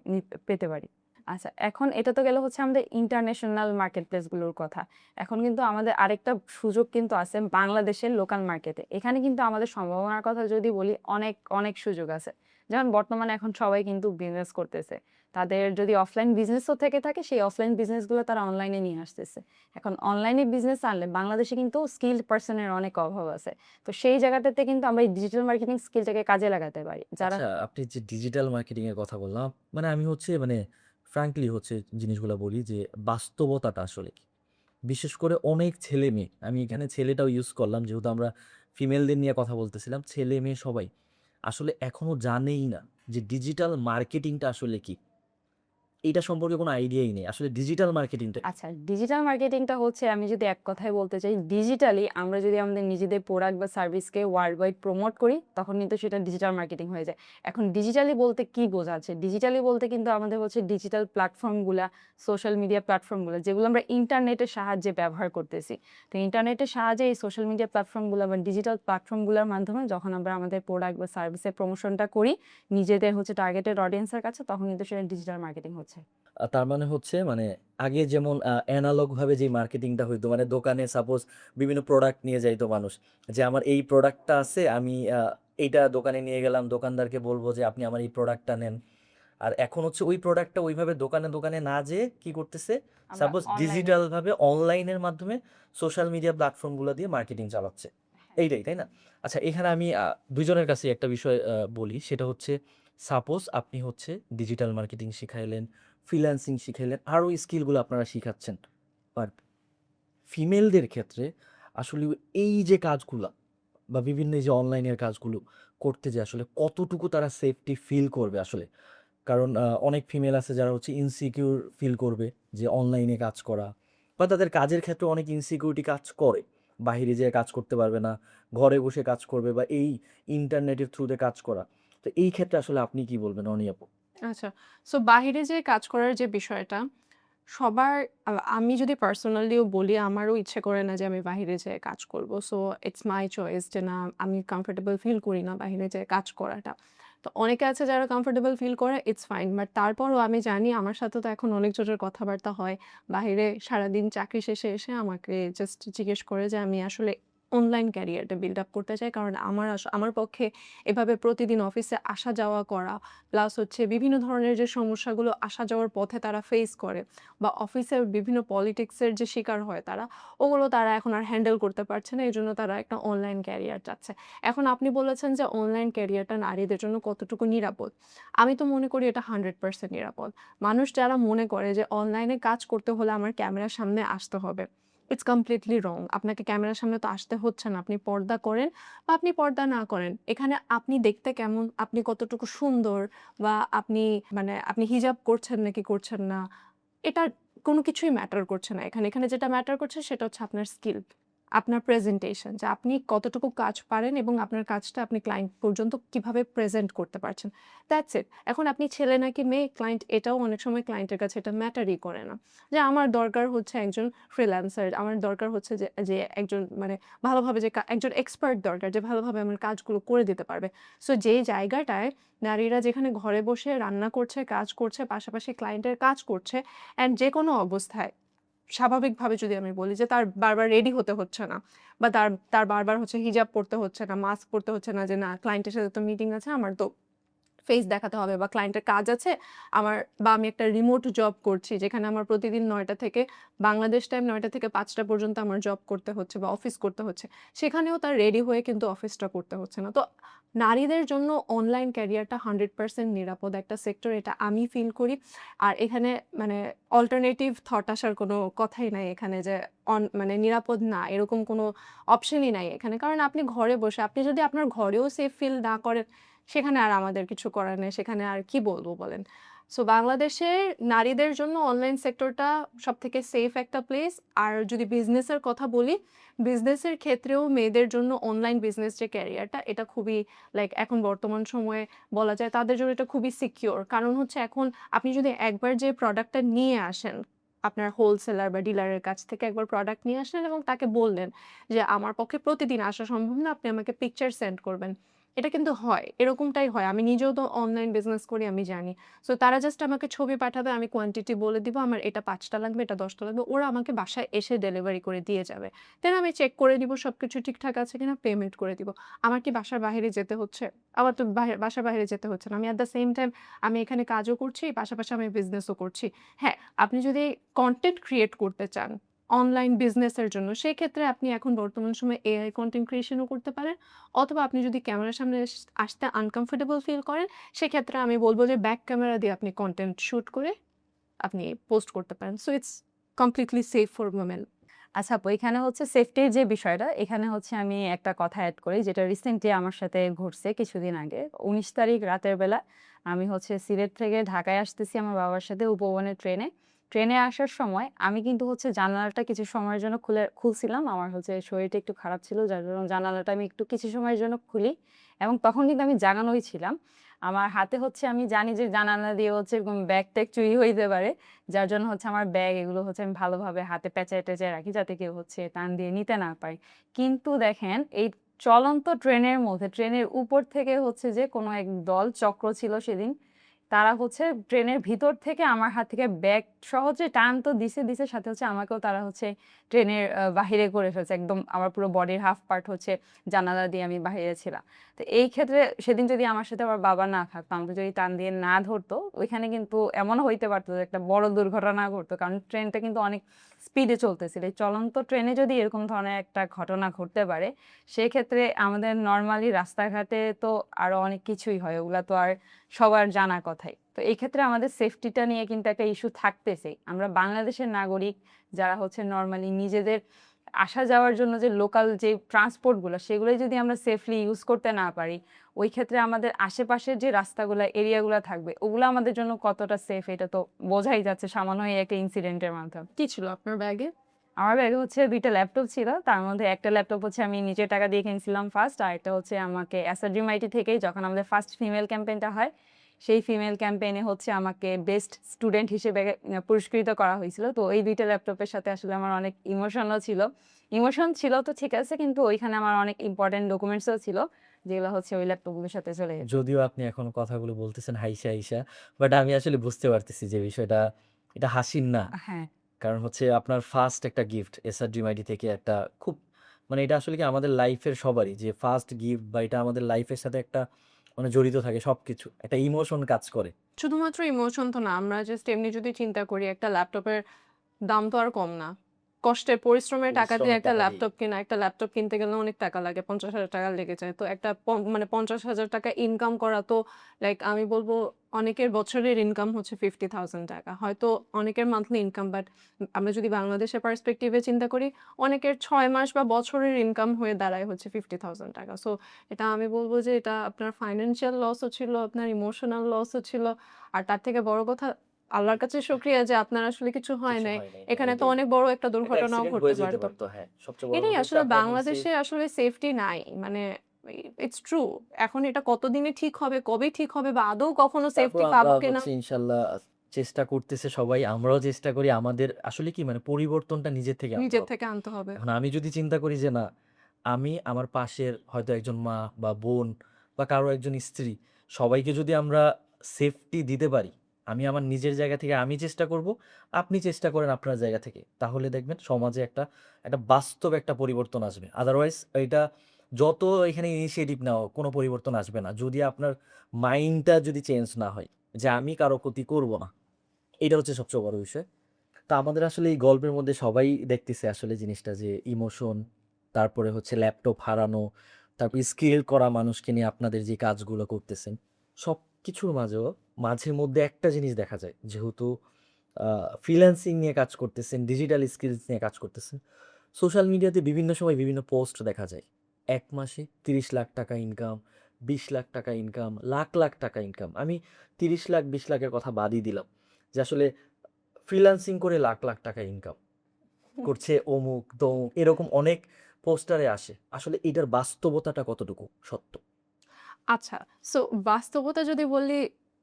পেতে পারি। আচ্ছা, এখন এটা তো গেল হচ্ছে আমাদের ইন্টারন্যাশনাল মার্কেট প্লেসগুলোর কথা। এখন কিন্তু আমাদের আরেকটা সুযোগ কিন্তু আছে বাংলাদেশের লোকাল মার্কেটে। এখানে কিন্তু আমাদের সম্ভাবনার কথা যদি বলি, অনেক অনেক সুযোগ আছে। যেমন বর্তমানে এখন সবাই কিন্তু বিজনেস করতেছে। তাদের যদি অফলাইন বিজনেসও থেকে থাকে, সেই অফলাইন বিজনেসগুলো তারা অনলাইনে নিয়ে আসতেছে। এখন অনলাইনে বিজনেস আনলে বাংলাদেশে কিন্তু স্কিলড পার্সনের অনেক অভাব আছে। তো সেই জায়গাটাতে কিন্তু আমরা এই ডিজিটাল মার্কেটিং স্কিলটাকে কাজে লাগাতে পারি। যারা আচ্ছা, আপনি যে ডিজিটাল মার্কেটিং এর কথা বললাম, মানে আমি হচ্ছে মানে ফ্র্যাঙ্কলি হচ্ছে জিনিসগুলা বলি যে বাস্তবতাটা আসলে কি? বিশেষ করে অনেক ছেলে-মেয়ে, আমি এখানে ছেলেটাও ইউজ করলাম যেহেতু আমরা ফিমেলদের নিয়ে কথা বলতেছিলাম। ছেলে-মেয়ে সবাই আসলে এখনো জানেই না যে ডিজিটাল মার্কেটিংটা আসলে কি? এইটা সম্পর্কে কোনো আইডিয়াই নেই। আসলে ডিজিটাল মার্কেটিংটা কি? আচ্ছা, ডিজিটাল মার্কেটিংটা হচ্ছে, আমি যদি এক কথায় বলতে চাই, ডিজিটালি আমরা যদি আমাদের নিজেদের প্রোডাক্ট বা সার্ভিসকে ওয়ার্ল্ড ওয়াইড প্রমোট করি, তখন কিন্তু সেটা ডিজিটাল মার্কেটিং হয়ে যায়। এখন ডিজিটালি বলতে কি বোঝাচ্ছে? ডিজিটালি বলতে কিন্তু আমাদের হচ্ছে ডিজিটাল প্ল্যাটফর্মগুলা, সোশ্যাল মিডিয়া প্ল্যাটফর্মগুলো, যেগুলো আমরা ইন্টারনেটের সাহায্যে ব্যবহার করতেছি। তো ইন্টারনেটের সাহায্যে এই সোশ্যাল মিডিয়া প্ল্যাটফর্মগুলো বা ডিজিটাল প্ল্যাটফর্মগুলোর মাধ্যমে যখন আমরা আমাদের প্রোডাক্ট বা সার্ভিসের প্রমোশনটা করি নিজেদের হচ্ছে টার্গেটেড অডিয়েন্সের কাছে, তখন কিন্তু সেটা ডিজিটাল মার্কেটিং হচ্ছে। তার মানে হচ্ছে মানে আগে যেমন এনালগ ভাবে যে মার্কেটিংটা হইতো, মানে দোকানে সাপোজ বিভিন্ন প্রোডাক্ট নিয়ে যাইতো মানুষ, যে আমার এই প্রোডাক্টটা আছে, আমি এইটা দোকানে নিয়ে গেলাম, দোকানদারকে বলবো যে আপনি আমার এই প্রোডাক্টটা নেন। আর এখন হচ্ছে ওই প্রোডাক্টটা ওইভাবে দোকানে দোকানে না যেয়ে কি করতেছে, আমরা সাপোজ অনলাইনে। ডিজিটাল ভাবে অনলাইনের মাধ্যমে সোশ্যাল মিডিয়া প্ল্যাটফর্মগুলো দিয়ে মার্কেটিং চালাচ্ছে। এইটাই তাই না? আচ্ছা, এখানে আমি দুইজনের কাছে একটা বিষয় বলি, সেটা হচ্ছে সাপোজ আপনি হচ্ছে ডিজিটাল মার্কেটিং শিখাইলেন, ফ্রিল্যান্সিং শিখাইলেন, আরও স্কিলগুলো আপনারা শিখাচ্ছেন, বাট ফিমেলদের ক্ষেত্রে আসলে এই যে কাজগুলা বা বিভিন্ন এই যে অনলাইনের কাজগুলো করতে যে আসলে কতটুকু তারা সেফটি ফিল করবে আসলে? কারণ অনেক ফিমেল আছে যারা হচ্ছে ইনসিকিউর ফিল করবে যে অনলাইনে কাজ করা, বা তাদের কাজের ক্ষেত্রে অনেক ইনসিকিউরিটি কাজ করে। বাহিরে যেয়ে কাজ করতে পারবে না, ঘরে বসে কাজ করবে, বা এই ইন্টারনেটের থ্রুতে কাজ করা। তো এই ক্ষেত্রে আসলে আপনি কি বলবেন অনি আপু? আচ্ছা। সো বাহিরে যেয়ে কাজ করার যে বিষয়টা, সবার আমি যদি পার্সোনালিও বলি, আমারও ইচ্ছে করে না যে আমি বাহিরে যেয়ে কাজ করব। সো ইটস মাই চয়েস যে না, আমি কমফোর্টেবল ফিল করি না বাহিরে যেয়ে কাজ করাটা। তো অনেকে আছে যারা কমফোর্টেবল ফিল করে, ইটস ফাইন। বাট তারপরও আমি জানি আমার সাথে তো এখন অনেক জনের কথাবার্তা হয়। বাহিরে সারাদিন চাকরি শেষে এসে আমাকে জাস্ট জিজ্ঞেস করে যে আমি আসলে অনলাইন ক্যারিয়ারটা বিল্ড আপ করতে চাই। কারণ আমার পক্ষে এভাবে প্রতিদিন অফিসে আসা যাওয়া করা, প্লাস হচ্ছে বিভিন্ন ধরনের যে সমস্যাগুলো আসা যাওয়ার পথে তারা ফেস করে, বা অফিসের বিভিন্ন পলিটিক্সের যে শিকার হয় তারা, ওগুলো তারা এখন আর হ্যান্ডেল করতে পারছে না। এজন্য তারা একটা অনলাইন ক্যারিয়ার চাচ্ছে। এখন আপনি বলেছেন যে অনলাইন ক্যারিয়ারটা নারীদের জন্য কতটুকু নিরাপদ। আমি তো মনে করি এটা 100% নিরাপদ। মানুষ যারা মনে করে যে অনলাইনে কাজ করতে হলে আমার ক্যামেরার সামনে আসতে হবে, ইটস কমপ্লিটলি রং। আপনাকে ক্যামেরার সামনে তো আসতে হচ্ছে না। আপনি পর্দা করেন বা আপনি পর্দা না করেন। এখানে আপনি দেখতে কেমন, আপনি কতটুকু সুন্দর, বা আপনি মানে আপনি হিজাব করছেন নাকি করছেন না, এটা কোনো কিছুই ম্যাটার করছে না এখানে। এখানে যেটা ম্যাটার করছে সেটা হচ্ছে আপনার স্কিল, আপনার প্রেজেন্টেশন, যে আপনি কতটুকু কাজ পারেন এবং আপনার কাজটা আপনি ক্লায়েন্ট পর্যন্ত কিভাবে প্রেজেন্ট করতে পারছেন। That's it. এখন আপনি ছেলে নাকি মেয়ে, ক্লায়েন্ট এটাও অনেক সময় ক্লায়েন্টের কাছে এটা ম্যাটারই করে না। যে আমার দরকার হচ্ছে একজন ফ্রিল্যান্সার, আমার দরকার হচ্ছে যে যে একজন মানে ভালোভাবে যে একজন এক্সপার্ট দরকার, যে ভালোভাবে আমার কাজগুলো করে দিতে পারবে। সো যেই জায়গাটায় নারীরা যেখানে ঘরে বসে রান্না করছে, কাজ করছে, পাশাপাশি ক্লায়েন্টের কাজ করছে, অ্যান্ড যেকোনো অবস্থায় স্বাভাবিকভাবে যদি আমি বলি যে তার বারবার রেডি হতে হচ্ছে না, বা তার তার বারবার হচ্ছে হিজাব পরতে হচ্ছে না, মাস্ক পরতে হচ্ছে না, যে না ক্লায়েন্টের সাথে তো মিটিং আছে, আমার তো ফেস দেখাতে হবে, বা ক্লায়েন্টের কাজ আছে আমার, বা আমি একটা রিমোট জব করছি যেখানে আমার প্রতিদিন 9টা থেকে বাংলাদেশ টাইম 9টা থেকে 5টা পর্যন্ত আমার জব করতে হচ্ছে বা অফিস করতে হচ্ছে, সেখানেও তার রেডি হয়ে কিন্তু অফিসটা করতে হচ্ছে না। তো নারীদের জন্য অনলাইন ক্যারিয়ারটা 100% নিরাপদ একটা সেক্টর, এটা আমি ফিল করি। আর এখানে মানে অল্টারনেটিভ থট আসার কোনো কথাই নাই এখানে, যে মানে নিরাপদ না এরকম কোনো অপশনই নাই এখানে। কারণ আপনি ঘরে বসে, আপনি যদি আপনার ঘরেও সেফ ফিল না করেন, সেখানে আর আমাদের কিছু করার নেই, সেখানে আর কি বলবো বলেন। সো বাংলাদেশের নারীদের জন্য অনলাইন সেক্টরটা সবথেকে সেফ একটা প্লেস। আর যদি বিজনেসের কথা বলি, বিজনেসের ক্ষেত্রেও মেয়েদের জন্য অনলাইন বিজনেস যে ক্যারিয়ারটা, এটা খুবই লাইক এখন বর্তমান সময়ে বলা যায় তাদের জন্য এটা খুবই সিকিউর। কারণ হচ্ছে এখন আপনি যদি একবার যে প্রোডাক্টটা নিয়ে আসেন, আপনার হোলসেলার বা ডিলারের কাছ থেকে একবার প্রোডাক্ট নিয়ে আসলেন এবং তাকে বললেন যে আমার পক্ষে প্রতিদিন আসা সম্ভব না, আপনি আমাকে পিকচার সেন্ড করবেন। এটা কিন্তু হয়, এরকমটাই হয়। আমি নিজেও তো অনলাইন বিজনেস করি, আমি জানি। সো তারা জাস্ট আমাকে ছবি পাঠাবে, আমি কোয়ান্টিটি বলে দিব, আমার এটা 5টা লাগবে, এটা 10টা লাগবে। ওরা আমাকে বাসায় এসে ডেলিভারি করে দিয়ে যাবে। দেন আমি চেক করে নিব সবকিছু ঠিকঠাক আছে কিনা, পেমেন্ট করে দিব। আমার কি বাসার বাইরে যেতে হচ্ছে? আমার তো বাসার বাইরে যেতে হচ্ছে না। আমি এট দ্য সেম টাইম আমি এখানে কাজও করছি, পাশাপাশি আমি বিজনেসও করছি। হ্যাঁ, আপনি যদি কনটেন্ট ক্রিয়েট করতে চান অনলাইন বিজনেসের জন্য, সেক্ষেত্রে আপনি এখন বর্তমান সময়ে এআই কনটেন্ট ক্রিয়েশনও করতে পারেন। অথবা আপনি যদি ক্যামেরার সামনে আসতে আনকমফোর্টেবল ফিল করেন, সেক্ষেত্রে আমি বলব যে ব্যাক ক্যামেরা দিয়ে আপনি কনটেন্ট শুট করে আপনি পোস্ট করতে পারেন। So it's completely safe for women. আচ্ছা আপু, এখানে হচ্ছে সেফটির যে বিষয়টা, এখানে হচ্ছে আমি একটা কথা অ্যাড করি যেটা রিসেন্টলি আমার সাথে ঘটছে কিছুদিন আগে। 19 তারিখ রাতের বেলা আমি হচ্ছে সিলেট থেকে ঢাকায় আসতেছি আমার বাবার সাথে উপবনের ট্রেনে। ট্রেনে আসার সময় আমি কিন্তু হচ্ছে জানালাটা কিছু সময়ের জন্য খুলছিলাম। আমার হচ্ছে শরীরটা একটু খারাপ ছিল, যার জন্য জানালাটা আমি একটু কিছু সময়ের জন্য খুলি, এবং তখন কিন্তু আমি জাগানোই ছিলাম। আমার হাতে হচ্ছে, আমি জানি যে জানালা দিয়ে হচ্ছে এরকম ব্যাগ ট্যাগ চুরি হইতে পারে, যার জন্য হচ্ছে আমার ব্যাগ এগুলো হচ্ছে আমি ভালোভাবে হাতে পেঁচায় টেঁচায় রাখি যাতে কেউ হচ্ছে টান দিয়ে নিতে না পারে। কিন্তু দেখেন এই চলন্ত ট্রেনের মধ্যে, ট্রেনের উপর থেকে হচ্ছে যে কোনো এক দল চক্র ছিল সেদিন, তারা হচ্ছে ট্রেনের ভিতর থেকে আমার হাত থেকে ব্যাগ সহজে টান তো দিছে সাথে হচ্ছে আমাকেও তারা হচ্ছে ট্রেনের বাহিরে করে ফেলছে, একদম আমার পুরো বডির হাফ পার্ট হচ্ছে জানালা দিয়ে আমি বাহিরে ছিলাম। তো এই ক্ষেত্রে সেদিন যদি আমার সাথে আমার বাবা না থাকতো, আমাকে যদি টান দিয়ে না ধরতো, ওইখানে কিন্তু এমনও হইতে পারতো যে একটা বড় দুর্ঘটনা ঘটতো, কারণ ট্রেনটা কিন্তু অনেক স্পিডে চলতেছিল। এই চলন্ত ট্রেনে যদি এরকম ধরনের একটা ঘটনা ঘটতে পারে, সেক্ষেত্রে আমাদের নর্মালি রাস্তাঘাটে তো আরো অনেক কিছুই হয়, ওগুলা তো আর সবার জানা কথাই। তো এই ক্ষেত্রে আমাদের সেফটিটা নিয়ে কিন্তু একটা ইস্যু থাকতেছেই। আমরা বাংলাদেশের নাগরিক যারা হচ্ছে নর্মালি নিজেদের আসা যাওয়ার জন্য যে লোকাল যে ট্রান্সপোর্টগুলো, সেগুলোই যদি আমরা সেফলি ইউজ করতে না পারি, ওই ক্ষেত্রে আমাদের আশেপাশের যে রাস্তাগুলো, এরিয়াগুলো থাকবে, ওগুলো আমাদের জন্য কতটা সেফ এটা তো বোঝাই যাচ্ছে সামান্য এই একটা ইনসিডেন্টের মাধ্যমে। কি ছিল আপনার ব্যাগে? আমার ব্যাগে হচ্ছে 2টা ল্যাপটপ ছিল। তার মধ্যে একটা ল্যাপটপ হচ্ছে আমি নিজের টাকা দিয়ে কিনছিলাম ফার্স্ট, আর একটা হচ্ছে আমাকে এসআরড্রিম আইটি থেকেই যখন আমাদের ফার্স্ট ফিমেল ক্যাম্পেইনটা হয়, সেই ফিমেল ক্যাম্পেইনে হচ্ছে আমাকে বেস্ট স্টুডেন্ট হিসেবে পুরস্কৃত করা হয়েছিল। তো এই 2টা ল্যাপটপের সাথে আসলে আমার অনেক ইমোশনও ছিল। ইমোশন ছিল তো ঠিক আছে, কিন্তু ওইখানে আমার অনেক ইম্পর্টেন্ট ডকুমেন্টসও ছিল, যেগুলো হচ্ছে ওই ল্যাপটপগুলোর সাথে চলে গেছে। যদিও আপনি এখন কথাগুলো বলতেছেন হাইসা হাইসা, বাট আমি আসলে বুঝতে পারতেছি যে বিষয়টা এটা হাসির না। হ্যাঁ। কারণ হচ্ছে আপনার ফার্স্ট একটা গিফট এসআরডিএমআইডি থেকে একটা খুব মানে এটা আসলে কি আমাদের লাইফের সবারই যে ফার্স্ট গিফট, বা এটা আমাদের লাইফের সাথে একটা মানে জড়িত থাকে, সবকিছু একটা ইমোশন কাজ করে। শুধুমাত্র ইমোশন তো না, আমরা জাস্ট এমনি যদি চিন্তা করি, একটা ল্যাপটপের দাম তো আর কম না। কষ্টের পরিশ্রমের টাকা দিয়ে পরিশ্রমের একটা টাকা দিয়ে ল্যাপটপ কেনা, একটা ল্যাপটপ কিনতে গেলে অনেক টাকা লাগে, 50,000 টাকা লেগে যায়। তো একটা মানে 50,000 টাকা ইনকাম করা তো লাইক আমি বলবো অনেকের বছরের ইনকাম হচ্ছে 50,000 টাকা। হয়তো অনেকের মান্থলি ইনকাম, বাট আমরা যদি বাংলাদেশের পার্সপেক্টিভে চিন্তা করি, অনেকের 6 মাস বা বছরের ইনকাম হয়ে দাঁড়ায় হচ্ছে 50,000 টাকা। সো এটা আমি বলবো যে এটা আপনার ফাইন্যান্সিয়াল লসও ছিল, আপনার ইমোশনাল লসও ছিল। আর তার থেকে বড় কথা, আল্লাহর কাছে শুকরিয়া যে আপনার আসলে কিছু হয় কিছু নাই। হয় নাই, হ্যাঁ এখানে তো এটাই। অনেক বড় একটা একটা দুর্ঘটনাও অ্যাক্সিডেন্ট ঘটতে হয়ে যেতে পারত। পারতো, হ্যাঁ সবচেয়ে বড় এটাই কথা হচ্ছে আসলে আপনার এখন বাংলাদেশে সেফ। আসলে সেফটি নাই। মানে ইটস ট্রু। এখন এটা কতদিনে ঠিক হবে, কবে ঠিক হবে, বা আদৌ কখনো তারপর সেফটি আমরা পাবো কিনা, হচ্ছে ইনশাল্লাহ চেষ্টা করতেছে সবাই, আমরাও চেষ্টা করি। আমাদের আসলে কি মানে পরিবর্তনটা নিজের থেকে আনতে নিজের হবে। থেকে আনতে হবে। এখন আমি যদি চিন্তা করি যে না, আমি আমার পাশের হয়তো একজন মা বা বোন বা কারো একজন স্ত্রী, সবাইকে যদি আমরা সেফটি দিতে পারি, আমি আমার নিজের জায়গা থেকে আমি চেষ্টা করব, আপনি চেষ্টা করেন আপনার জায়গা থেকে। তাহলে দেখবেন সমাজে একটা একটা বাস্তব একটা পরিবর্তন আসবে। আদারওয়াইজ এটা যত এখানে ইনিশিয়েটিভ নেওয়া হোক, কোনো পরিবর্তন আসবে না। যদি আপনার মাইন্ডটা যদি চেঞ্জ না হয় যে আমি কারো ক্ষতি করব না। এটা হচ্ছে সবচেয়ে বড় বিষয়। তো আমাদের আসলে এই গল্পের মধ্যে সবাই দেখতেছে আসলে জিনিসটা যে ইমোশন, তারপরে হচ্ছে ল্যাপটপ হারানো, তারপর স্কিল করা মানুষকে নিয়ে আপনাদের যে কাজগুলো করতেছেন, সবকিছুর মাঝেও মাঝে মধ্যে একটা জিনিস দেখা যায়। যেহেতু ফ্রিল্যান্সিং নিয়ে কাজ করতেছেন, ডিজিটাল স্কিলস নিয়ে কাজ করতেছেন, সোশ্যাল মিডিয়াতে বিভিন্ন সময় বিভিন্ন পোস্ট দেখা যায়। ১ মাসে ৩০ লাখ টাকা ইনকাম, ২০ লাখ টাকা ইনকাম, লাখ, লাখ টাকা ইনকাম। আমি ৩০ লাখ, ২০ লাখের কথা বাদই দিলাম। যে আসলে ফ্রিল্যান্সিং করে লাখ, লাখ টাকা ইনকাম করছে অমুক, তমুক এরকম অনেক পোস্টারে আসে। আসলে এটার বাস্তবতাটা কতটুকু সত্য? আচ্ছা, সো বাস্তবতা যদি বলি,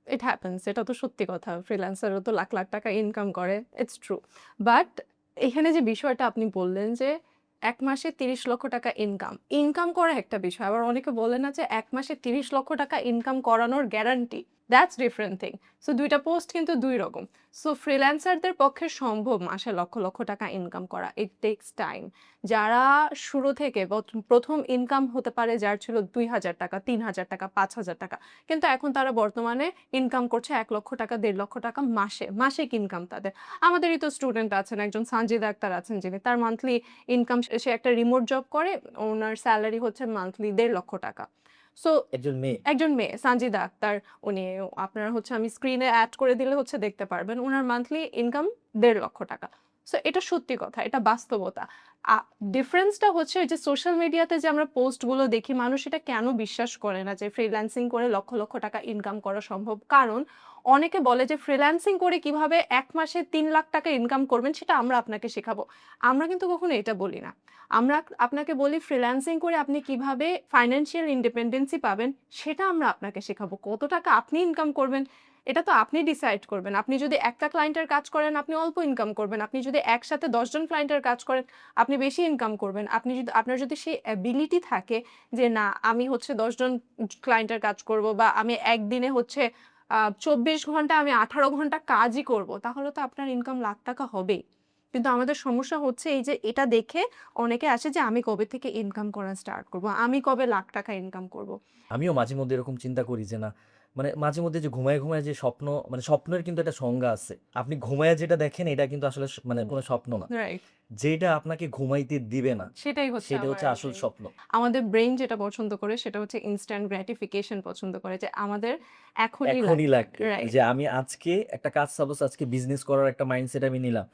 ইট হ্যাপেন্স, এটা তো সত্যি কথা। ফ্রিল্যান্সারও তো লাখ, লাখ টাকা ইনকাম করে। It's true. বাট এখানে যে বিষয়টা আপনি বললেন যে ১ মাসে ৩০ লক্ষ টাকা ইনকাম। ইনকাম করা একটা বিষয়। আবার অনেকে বলে না যে ১ মাসে ৩০ লক্ষ টাকা ইনকাম করানোর guarantee. That's different thing. So ২ টা পোস্ট কিন্তু ২ রকম। সো ফ্রিল্যান্সারদের পক্ষে সম্ভব মাসে লক্ষ, লক্ষ টাকা ইনকাম করা। ইট টেকস টাইম। যারা শুরু থেকে ১ম ইনকাম হতে পারে যার ছিল ৳২,০০০, ৳৩,০০০, ৳৫,০০০। কিন্তু এখন তারা বর্তমানে ইনকাম করছে ৳১,০০,০০০, ৳১,৫০,০০০ মাসে। মাসিক ইনকাম তাদের। আমাদেরই তো স্টুডেন্ট আছেন, একজন সানজিদা আক্তার আছেন যিনি। তার মান্থলি ইনকাম, সে একটা রিমোট জব করে। ওনার সেলারি হচ্ছে মান্থলি ৳১,৫০,০০০। সো একজন মেয়ে। একজন মেয়ে সানজিদা আক্তার, উনি, আপনার হচ্ছে আমি স্ক্রিনে অ্যাড করে দিলে হচ্ছে দেখতে পারবেন। উনার মান্থলি ইনকাম ৳১,৫০,০০০। সো এটা সত্যি কথা, এটা বাস্তবতা। আ ডিফারেন্সটা হচ্ছে ওই যে সোশ্যাল মিডিয়াতে যে আমরা পোস্টগুলো দেখি, মানুষ এটা কেন বিশ্বাস করে না যে ফ্রিল্যান্সিং করে লক্ষ, লক্ষ টাকা ইনকাম করা সম্ভব? কারণ অনেকে বলে যে ফ্রিল্যান্সিং করে কিভাবে ১ মাসে ৩,০০,০০০ টাকা ইনকাম করবেন সেটা আমরা আপনাকে শেখাবো। আমরা কিন্তু কখনো এটা বলি না। আমরা আপনাকে বলি ফ্রিল্যান্সিং করে আপনি কিভাবে ফাইন্যান্সিয়াল ইন্ডিপেন্ডেন্সি পাবেন সেটা আমরা আপনাকে শেখাবো। কত টাকা আপনি ইনকাম করবেন এটা তো আপনি ডিসাইড করবেন। আপনি যদি একটা ক্লায়েন্টের কাজ করেন আপনি অল্প ইনকাম করবেন। আপনি যদি একসাথে ১০ জন ক্লায়েন্টের কাজ করেন আপনি বেশি ইনকাম করবেন। আপনি যদি, আপনার যদি সেই অ্যাবিলিটি থাকে যে না আমি হচ্ছে ১০ জন ক্লায়েন্টের কাজ করব, বা আমি একদিনে হচ্ছে ২৪ ঘন্টা আমি ১৮ ঘন্টা কাজই করব, তাহলে তো আপনার ইনকাম লাখ টাকা হবেই। কিন্তু আমাদের সমস্যা হচ্ছে এই যে এটা দেখে অনেকে আসে যে আমি কবে থেকে ইনকাম করা স্টার্ট করব, আমি কবে লাখ টাকা ইনকাম করব। আমিও মাঝে মধ্যে এরকম চিন্তা করি যে না, মানে মাঝে মধ্যে যে ঘুমায়ে, ঘুমায়ে যে স্বপ্ন, মানে স্বপ্নের কিন্তু একটা সংজ্ঞা আছে। আপনি ঘুমায়ে যেটা দেখেন এটা কিন্তু আসলে মানে কোনো স্বপ্ন না। রাইট। যেটা আপনাকে ঘুমাইতে দিবে না, সেটাই হচ্ছে সেটা আমার হচ্ছে আসল brain। স্বপ্ন। আমাদের ব্রেইন যেটা পছন্দ করে সেটা হচ্ছে ইনস্ট্যান্ট গ্র্যাটিফিকেশন পছন্দ করে, যে আমাদের এখনই এখনই লাগবে। রাইট। যে আমি আজকে একটা কাজ, সাপোজ আজকে বিজনেস করার একটা মাইন্ডসেট আমি নিলাম।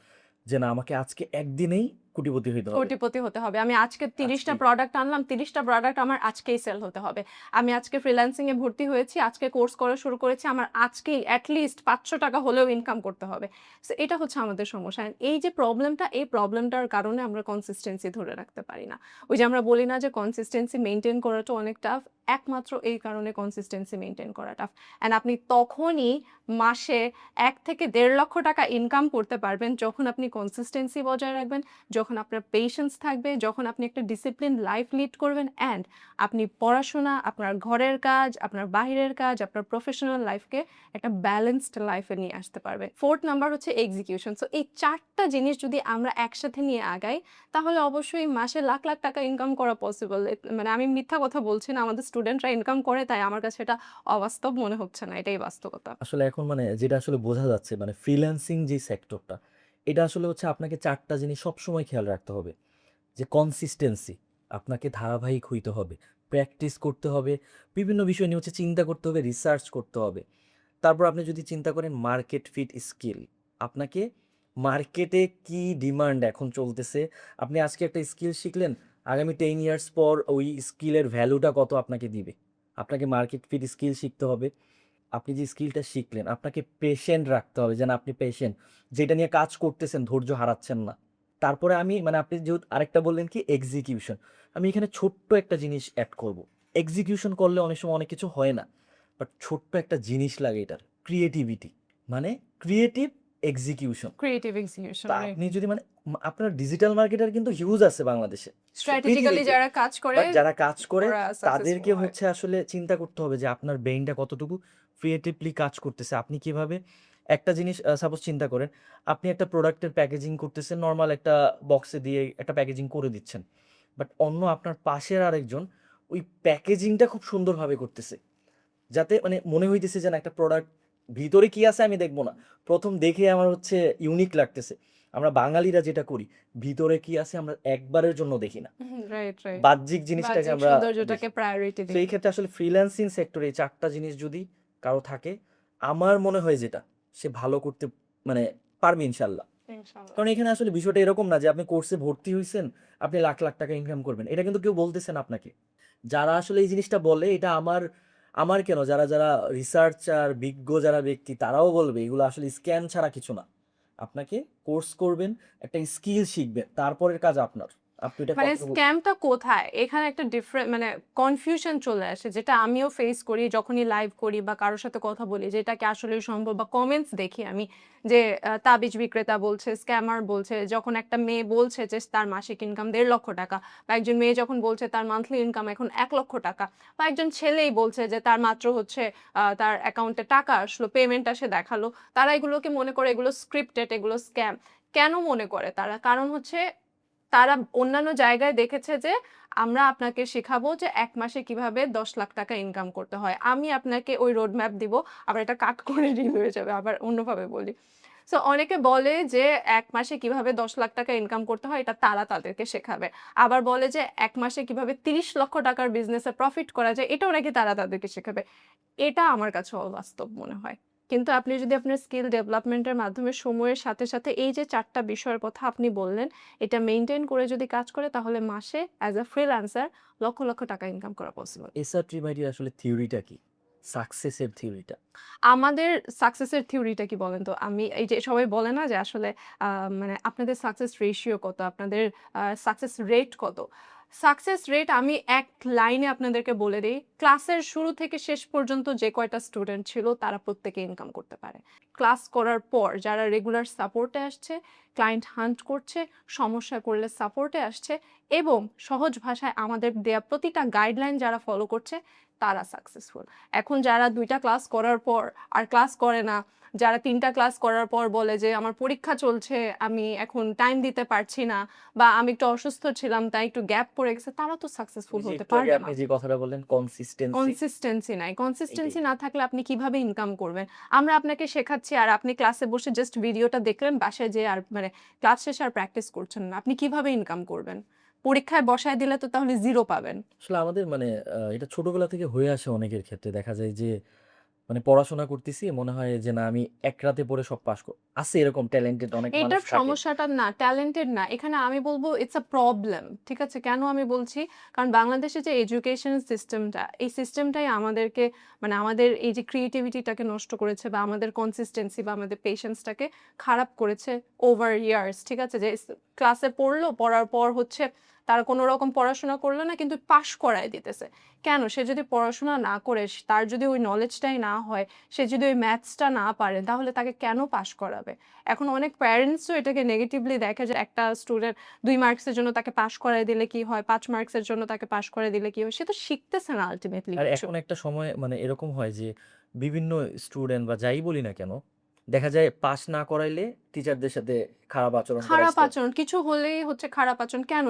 যে না আমাকে আজকে একদিনেই কোটিপতি হইতে হবে। কোটিপতি হতে হবে। আমি আজকে ৩০ টা আজকেই। প্রোডাক্ট আনলাম, ৩০ টা প্রোডাক্ট আমার আজকেই সেল হতে হবে। আমি আজকে ফ্রিল্যান্সিং এ ভর্তি হয়েছি, আজকে কোর্স করা শুরু করেছি, আমার আজকেই এট লিস্ট ৳৫০০ হলেও ইনকাম করতে হবে। সো এটা হচ্ছে আমাদের সমস্যা। And এই যে প্রবলেমটা, এই প্রবলেমটার কারণে আমরা কনসিস্টেন্সি ধরে রাখতে পারি না। ওই যে আমরা বলি না যে কনসিস্টেন্সি মেইনটেইন করাটা অনেক টাফ, একমাত্র এই কারণে কনসিস্টেন্সি মেইনটেইন করা টাফ। অ্যান্ড আপনি তখনই মাসে ১ থেকে ৳১.৫ লক্ষ টাকা ইনকাম করতে পারবেন যখন আপনি কনসিস্টেন্সি বজায় রাখবেন, যখন আপনার পেশেন্স থাকবে, যখন আপনি একটা ডিসিপ্লিন লাইফ লিড করবেন, অ্যান্ড আপনি পড়াশোনা, আপনার ঘরের কাজ, আপনার বাহিরের কাজ, আপনার প্রফেশনাল লাইফকে একটা ব্যালেন্সড লাইফে নিয়ে আসতে পারবে। 4th নাম্বার হচ্ছে এক্সিকিউশন। সো এই ৪টা জিনিস যদি আমরা একসাথে নিয়ে আগাই তাহলে অবশ্যই মাসে লাখ, লাখ টাকা ইনকাম করা পসিবল। মানে আমি মিথ্যা কথা বলছি না, আমাদের স্টুডেন্টরা ইনকাম করে তাই আমার কাছে এটা অবাস্তব মনে হচ্ছে না। এটাই বাস্তবতা। আসলে এখন মানে যেটা আসলে বোঝা যাচ্ছে মানে ফ্রিল্যান্সিং যে সেক্টরটা, এটা আসলে হচ্ছে আপনাকে ৪টা জিনিস সবসময় খেয়াল রাখতে হবে। যে কনসিস্টেন্সি, আপনাকে ধারাবাহিক হইতে হবে, প্র্যাকটিস করতে হবে, বিভিন্ন বিষয় নিয়ে হচ্ছে চিন্তা করতে হবে, রিসার্চ করতে হবে। তারপর আপনি যদি চিন্তা করেন মার্কেট ফিট স্কিল, আপনাকে মার্কেটে কি ডিমান্ড এখন চলতেছে, আপনি আজকে একটা স্কিল শিখলেন, আগামী 10 ইয়ার্স পর ওই স্কিলের ভ্যালুটা কত আপনাকে দিবে। আপনাকে মার্কেট ফিট স্কিল শিখতে হবে। আপনি যে স্কিলটা শিখলেন আপনাকে পেশেন্ট রাখতে হবে, যেন আপনি পেশেন্ট, যেটা নিয়ে কাজ করতেছেন ধৈর্য হারাচ্ছেন না। তারপরে আমি মানে আপনি যেহেতু আরেকটা বললেন কি এক্সিকিউশন, আমি এখানে ছোট্ট একটা জিনিস অ্যাড করব। এক্সিকিউশন করলে অনেক সময় অনেক কিছু হয় না, বাট ছোট্ট একটা জিনিস লাগে এটার, ক্রিয়েটিভিটি। মানে ক্রিয়েটিভ এক্সিকিউশন। ক্রিয়েটিভ এক্সিকিউশন, তা রাইট। আপনি যদি মানে আপনার ডিজিটাল মার্কেটার কিন্তু হিউজ আছে বাংলাদেশে, স্ট্র্যাটেজিক্যালি পৃথিবীতে। যারা কাজ করে বাট যারা কাজ করে ওরা সাকসেসফুল তাদেরকে হয়। হচ্ছে আসলে চিন্তা করতে হবে যে আপনার ব্রেইনটা কতটুকু ক্রিয়েটিভলি কাজ করতেছে, আপনি কিভাবে একটা জিনিস সাপোজ চিন্তা করেন, আপনি একটা প্রোডাক্টের প্যাকেজিং করতেছেন, নরমাল একটা বক্সে দিয়ে একটা প্যাকেজিং করে দিচ্ছেন। বাট অন্য আপনার পাশের আরেকজন ওই প্যাকেজিংটা খুব সুন্দরভাবে করতেছে। যাতে মানে মনে হইতেছে যে না একটা প্রোডাক্ট ভিতরে কি আছে আমি দেখবো না। প্রথম দেখে আমার হচ্ছে ইউনিক লাগতেছে। আমরা বাঙালিরা যেটা করি, ভিতরে কি আছে আমরা একবারের জন্য দেখি না। Right, right. বাহ্যিক জিনিসটাকে বাহ্যিক আমরা সৌন্দর্যটাকে দেখি। প্রায়োরিটি তো দিই। এই ক্ষেত্রে আসলে ফ্রিল্যান্সিং সেক্টরে এই ৪ টা জিনিস যদি কারো থাকে, আমার মনে হয় যেটা সে ভালো করতে মানে পারবে ইনশাআল্লাহ। ইনশাআল্লাহ। কারণ এখানে আসলে বিষয়টা এরকম না যে আপনি কোর্সে ভর্তি হইছেন, আপনি লাখ, লাখ টাকা ইনকাম করবেন। এটা কিন্তু কেউ বলতেছে না আপনাকে। যারা আসলে এই জিনিসটা বলে এটা আমার কেন যারা রিসার্চার, বিজ্ঞ যারা ব্যক্তি তারাও বলবে এগুলো আসলে স্ক্যাম ছাড়া কিছু না। আপনাকে কোর্স করবেন, একটা স্কিল শিখবেন, তারপরের কাজ আপনার। আপনি এটা মানে কতটুকু স্ক্যামটা কোথায়? এখানে একটা ডিফারেন্ট মানে কনফিউশন চলে আসে, যেটা আমিও ফেস করি যখনই লাইভ করি বা কারো সাথে কথা বলি যে এটা কি আসলেই সম্ভব, বা কমেন্টস দেখি আমি যে তাবিজ বিক্রেতা বলছে, স্ক্যামার বলছে, যখন একটা মেয়ে বলছে যে তার মাসিক ইনকাম ১.৫ লক্ষ টাকা, বা একজন মেয়ে যখন বলছে তার মান্থলি ইনকাম এখন ১ লক্ষ টাকা, বা একজন ছেলেই বলছে যে তার মাত্র হচ্ছে তার অ্যাকাউন্টে টাকা আসলো, পেমেন্ট আসে দেখালো। তারা এগুলোকে মনে করে এগুলো স্ক্রিপ্টেড, এগুলো স্ক্যাম। কেন মনে করে তারা? কারণ হচ্ছে তারা অন্যান্য জায়গায় দেখেছে যে আমরা আপনাকে শেখাবো যে ১ মাসে কিভাবে ১০ লাখ টাকা ইনকাম করতে হয়। আমি আপনাকে ওই রোড ম্যাপ দিব। আবার এটা কাট করে রিল হয়ে যাবে। আবার অন্যভাবে বলি। সো অনেকে বলে যে ১ মাসে কিভাবে ১০ লাখ টাকা ইনকাম করতে হয় এটা তারা তাদেরকে শেখাবে। আবার বলে যে ১ মাসে কিভাবে ৩০ লক্ষ টাকার বিজনেসে প্রফিট করা যায় এটাও নাকি তারা তাদেরকে শেখাবে। এটা আমার কাছে অবাস্তব মনে হয়। কিন্তু আপনি যদি আপনার স্কিল ডেভেলপমেন্টের মাধ্যমে সময়ের সাথে, সাথে এই যে ৪ টা বিষয়ের কথা আপনি বললেন, এটা মেইনটেইন করে যদি কাজ করে তাহলে মাসে অ্যাজ আ ফ্রিল্যান্সার লক্ষ, লক্ষ টাকা ইনকাম করা পসিবল। এসআর ট্রিমাইডির আসলে থিওরিটা কি? সাকসেসের থিওরিটা? আমাদের সাকসেসের থিওরিটা কি বলেন তো? আমি এই যে সবাই বলে না যে আসলে আ মানে আপনাদের সাকসেস রেশিও কত? আপনাদের সাকসেস রেট কত? সাকসেস রেট আমি এক লাইনে আপনাদেরকে বলে দেই। ক্লাসের শুরু থেকে শেষ পর্যন্ত যে কয়টা স্টুডেন্ট ছিল তারা প্রত্যেকে ইনকাম করতে পারে। ক্লাস করার পর যারা রেগুলার সাপোর্টে আসছে, ক্লায়েন্ট হান্ট করছে, সমস্যা করলে সাপোর্টে আসছে এবং সহজ ভাষায় আমাদের দেয়া প্রতিটা গাইডলাইন যারা ফলো করছে তারা সাকসেসফুল। এখন যারা ২ টা ক্লাস করার পর আর ক্লাস করে না, যারা ৩ টা ক্লাস করার পর বলে যে আমার পরীক্ষা চলছে, আমি এখন টাইম দিতে পারছি না, বা আমি একটু অসুস্থ ছিলাম তাই একটু গ্যাপ পড়ে গেছে, তারা তো সাকসেসফুল ওই যে হতে একটু আগে পারবে না। আপনি যে কথাটা বললেন কনসিস্টেন্সি, কনসিস্টেন্সি নাই। এটাই। কনসিস্টেন্সি না থাকলে আপনি কিভাবে ইনকাম করবেন? আমরা আপনাকে শেখাচ্ছি আর আপনি ক্লাসে বসে জাস্ট ভিডিওটা দেখলেন, বাসায় যেয়ে আর মানে ক্লাস শেষে আর প্র্যাকটিস করছেন না। আপনি কিভাবে ইনকাম করবেন? পরীক্ষায় বসায় দিলে তো তাহলে 0 পাবেন। আসলে আমাদের মানে এটা ছোটবেলা থেকে হয়ে আসে অনেকের ক্ষেত্রে। দেখা যায় যে মানে পড়াশোনা করতেছি মনে হয় যে না আমি এক রাতে পড়ে সব পাস আছে এরকম ট্যালেন্টেড অনেক মানুষ এটার থাকে। সমস্যাটা না, ট্যালেন্টেড না। এখানে আমি বলব ইটস আ প্রবলেম। ঠিক আছে? কেন আমি বলছি? কারণ বাংলাদেশে যে এডুকেশন সিস্টেমটা, এই সিস্টেমটাই আমাদেরকে মানে আমাদের এই যে ক্রিয়েটিভিটিটাকে নষ্ট করেছে, বা আমাদের কনসিস্টেন্সি বা আমাদের পেশেন্সটাকে খারাপ করেছে ওভার ইয়ার্স। ঠিক আছে? যে ক্লাসে পড়লো, পড়ার পর হচ্ছে তারা কোনো রকম পড়াশোনা করলো না কিন্তু পাস করায় দিতেছে। কেন? সে যদি পড়াশোনা না করে, তার যদি ওই নলেজটাই না হয়, সে যদি ওই ম্যাথসটা না পারে, তাহলে তাকে কেন পাস করাবে? এখন অনেক প্যারেন্টসও এটাকে নেগেটিভলি দেখে যে একটা স্টুডেন্ট ২ মার্কসের জন্য তাকে পাস করায় দিলে কি হয়, ৫ মার্কসের জন্য তাকে পাস করায় দিলে কি হয়? সে তো শিখতেছে না আল্টিমেটলি আর কিছু। এখন একটা সময় মানে এরকম হয় যে বিভিন্ন স্টুডেন্ট বা যাই বলি না কেন, দেখা যায় পাস না করাইলে টিচারদের সাথে খারাপ আচরণ করা খারাপ স্টার্ট। আচরণ, কিছু হলেই হচ্ছে খারাপ আচরণ। কেন?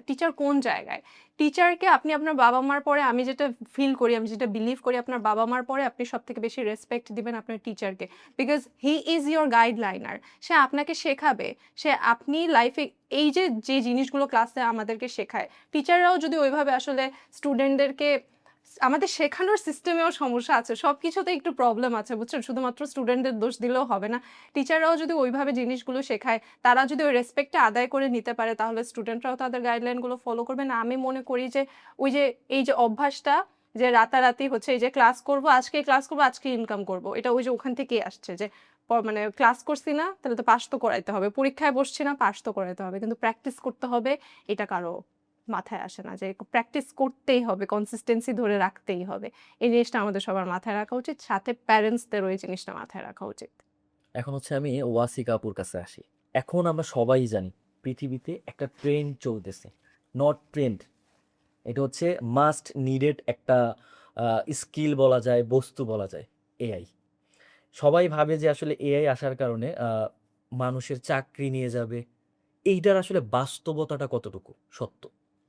টিচার কোন জায়গায়? টিচারকে আপনি আপনার বাবা-মার পরে, আমি যেটা ফিল করি, আমি যেটা বিলিভ করি, আপনার বাবা-মার পরে আপনি সবথেকে বেশি রেসপেক্ট দিবেন আপনার টিচারকে। Because he is your guideliner. সে আপনাকে শেখাবে। আপনি লাইফে এই যে জিনিসগুলো ক্লাসে আমাদেরকে শেখায়, টিচাররাও যদি ওইভাবে আসলে স্টুডেন্টদেরকে, আমাদের শেখানোর সিস্টেমেও সমস্যা আছে। সবকিছুতেই একটু প্রবলেম আছে, বুঝছেন? শুধুমাত্র স্টুডেন্টদের দোষ দিলেও হবে না। টিচাররাও যদি ওইভাবে জিনিসগুলো শেখায়, তারা যদি ওই রেসপেক্টটা আদায় করে নিতে পারে, তাহলে স্টুডেন্টরাও তাদের গাইডলাইনগুলো ফলো করবে না। আমি মনে করি যে ওই যে এই যে অভ্যাসটা, যে রাতারাতি হচ্ছে এই যে ক্লাস করব, আজকেই ক্লাস করব, আজকেই ইনকাম করব। এটা ওই যে ওখান থেকেই আসছে যে মানে ক্লাস করছি না, তাহলে তো পাস তো করাইতে হবে। পরীক্ষায় বসছি না, পাস তো করাইতে হবে। কিন্তু প্র্যাকটিস করতে হবে, এটা কারো মাথায় আসে না যে প্র্যাকটিস করতেই হবে, কনসিস্টেন্সি ধরে রাখতেই হবে। এই জিনিসটা আমাদের সবার মাথায় রাখা উচিত। সাথে প্যারেন্টসদেরও এই জিনিসটা মাথায় রাখা উচিত। এখন হচ্ছে আমি ওয়াসিকা আপুর কাছে আসি। এখন আমরা সবাই জানি পৃথিবীতে একটা ট্রেন্ড চলতেছে। নট ট্রেন্ড, এটা হচ্ছে মাস্ট নিডেড একটা স্কিল বলা যায়, বস্তু বলা যায়, এআই। সবাই ভাবে যে আসলে এআই আসার কারণে মানুষের চাকরি নিয়ে যাবে। এইটার আসলে বাস্তবতাটা কতটুকু সত্য?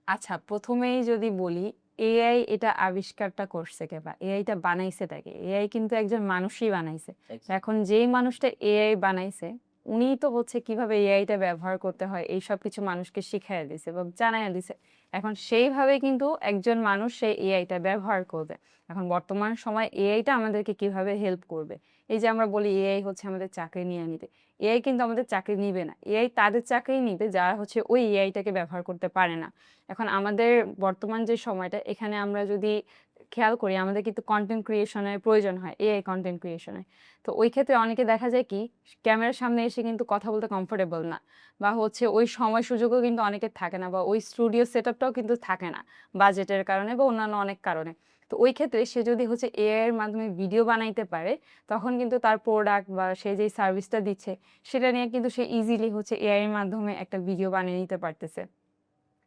আচ্ছা, প্রথমেই যদি বলি এআই এটা আবিষ্কারটা করছে কে বা এআইটা বানাইছেটা কে? এআই কিন্তু একজন মানুষই বানাইছে। এখন যেই মানুষটা এআই বানাইছে উনিই তো হচ্ছে কিভাবে এআইটা ব্যবহার করতে হয় এইসব কিছু মানুষকে শিখাইয়া দিছে এবং জানাইয়া দিছে। এখন সেইভাবে কিন্তু একজন মানুষ সেই এআইটা ব্যবহার করবে। এখন বর্তমান সময়ে এআইটা আমাদেরকে কিভাবে হেল্প করবে? এই যে আমরা বলি এআই হচ্ছে আমাদের চাকরি নিয়ে নিতে। এআই কিন্তু আমাদের চাকরি নিবে না। এআই তাদের চাকরি নিবে যারা হচ্ছে ওই এআইটাকে ব্যবহার করতে পারে না। এখন আমাদের বর্তমান যে সময়টা এখানে আমরা যদি খেয়াল করি আমাদের কিন্তু কন্টেন্ট ক্রিয়েশনের প্রয়োজন হয় এআই কন্টেন্ট ক্রিয়েশনে। তো ওই ক্ষেত্রে অনেকে দেখা যায় কি ক্যামেরার সামনে এসে কিন্তু কথা বলতে কমফোর্টেবল না বা হচ্ছে ওই সময় সুযোগও কিন্তু অনেকের থাকে না বা ওই স্টুডিও সেটআপটাও কিন্তু থাকে না বাজেটের কারণে বা অন্যান্য অনেক কারণে। তো ওই ক্ষেত্রে সে যদি হচ্ছে এআই এর মাধ্যমে ভিডিও বানাইতে পারে তখন কিন্তু তার প্রোডাক্ট বা সে যেই সার্ভিসটা দিচ্ছে সেটা নিয়ে কিন্তু সে ইজিলি হচ্ছে এআই এর মাধ্যমে একটা ভিডিও বানিয়ে নিতে পারতেছে।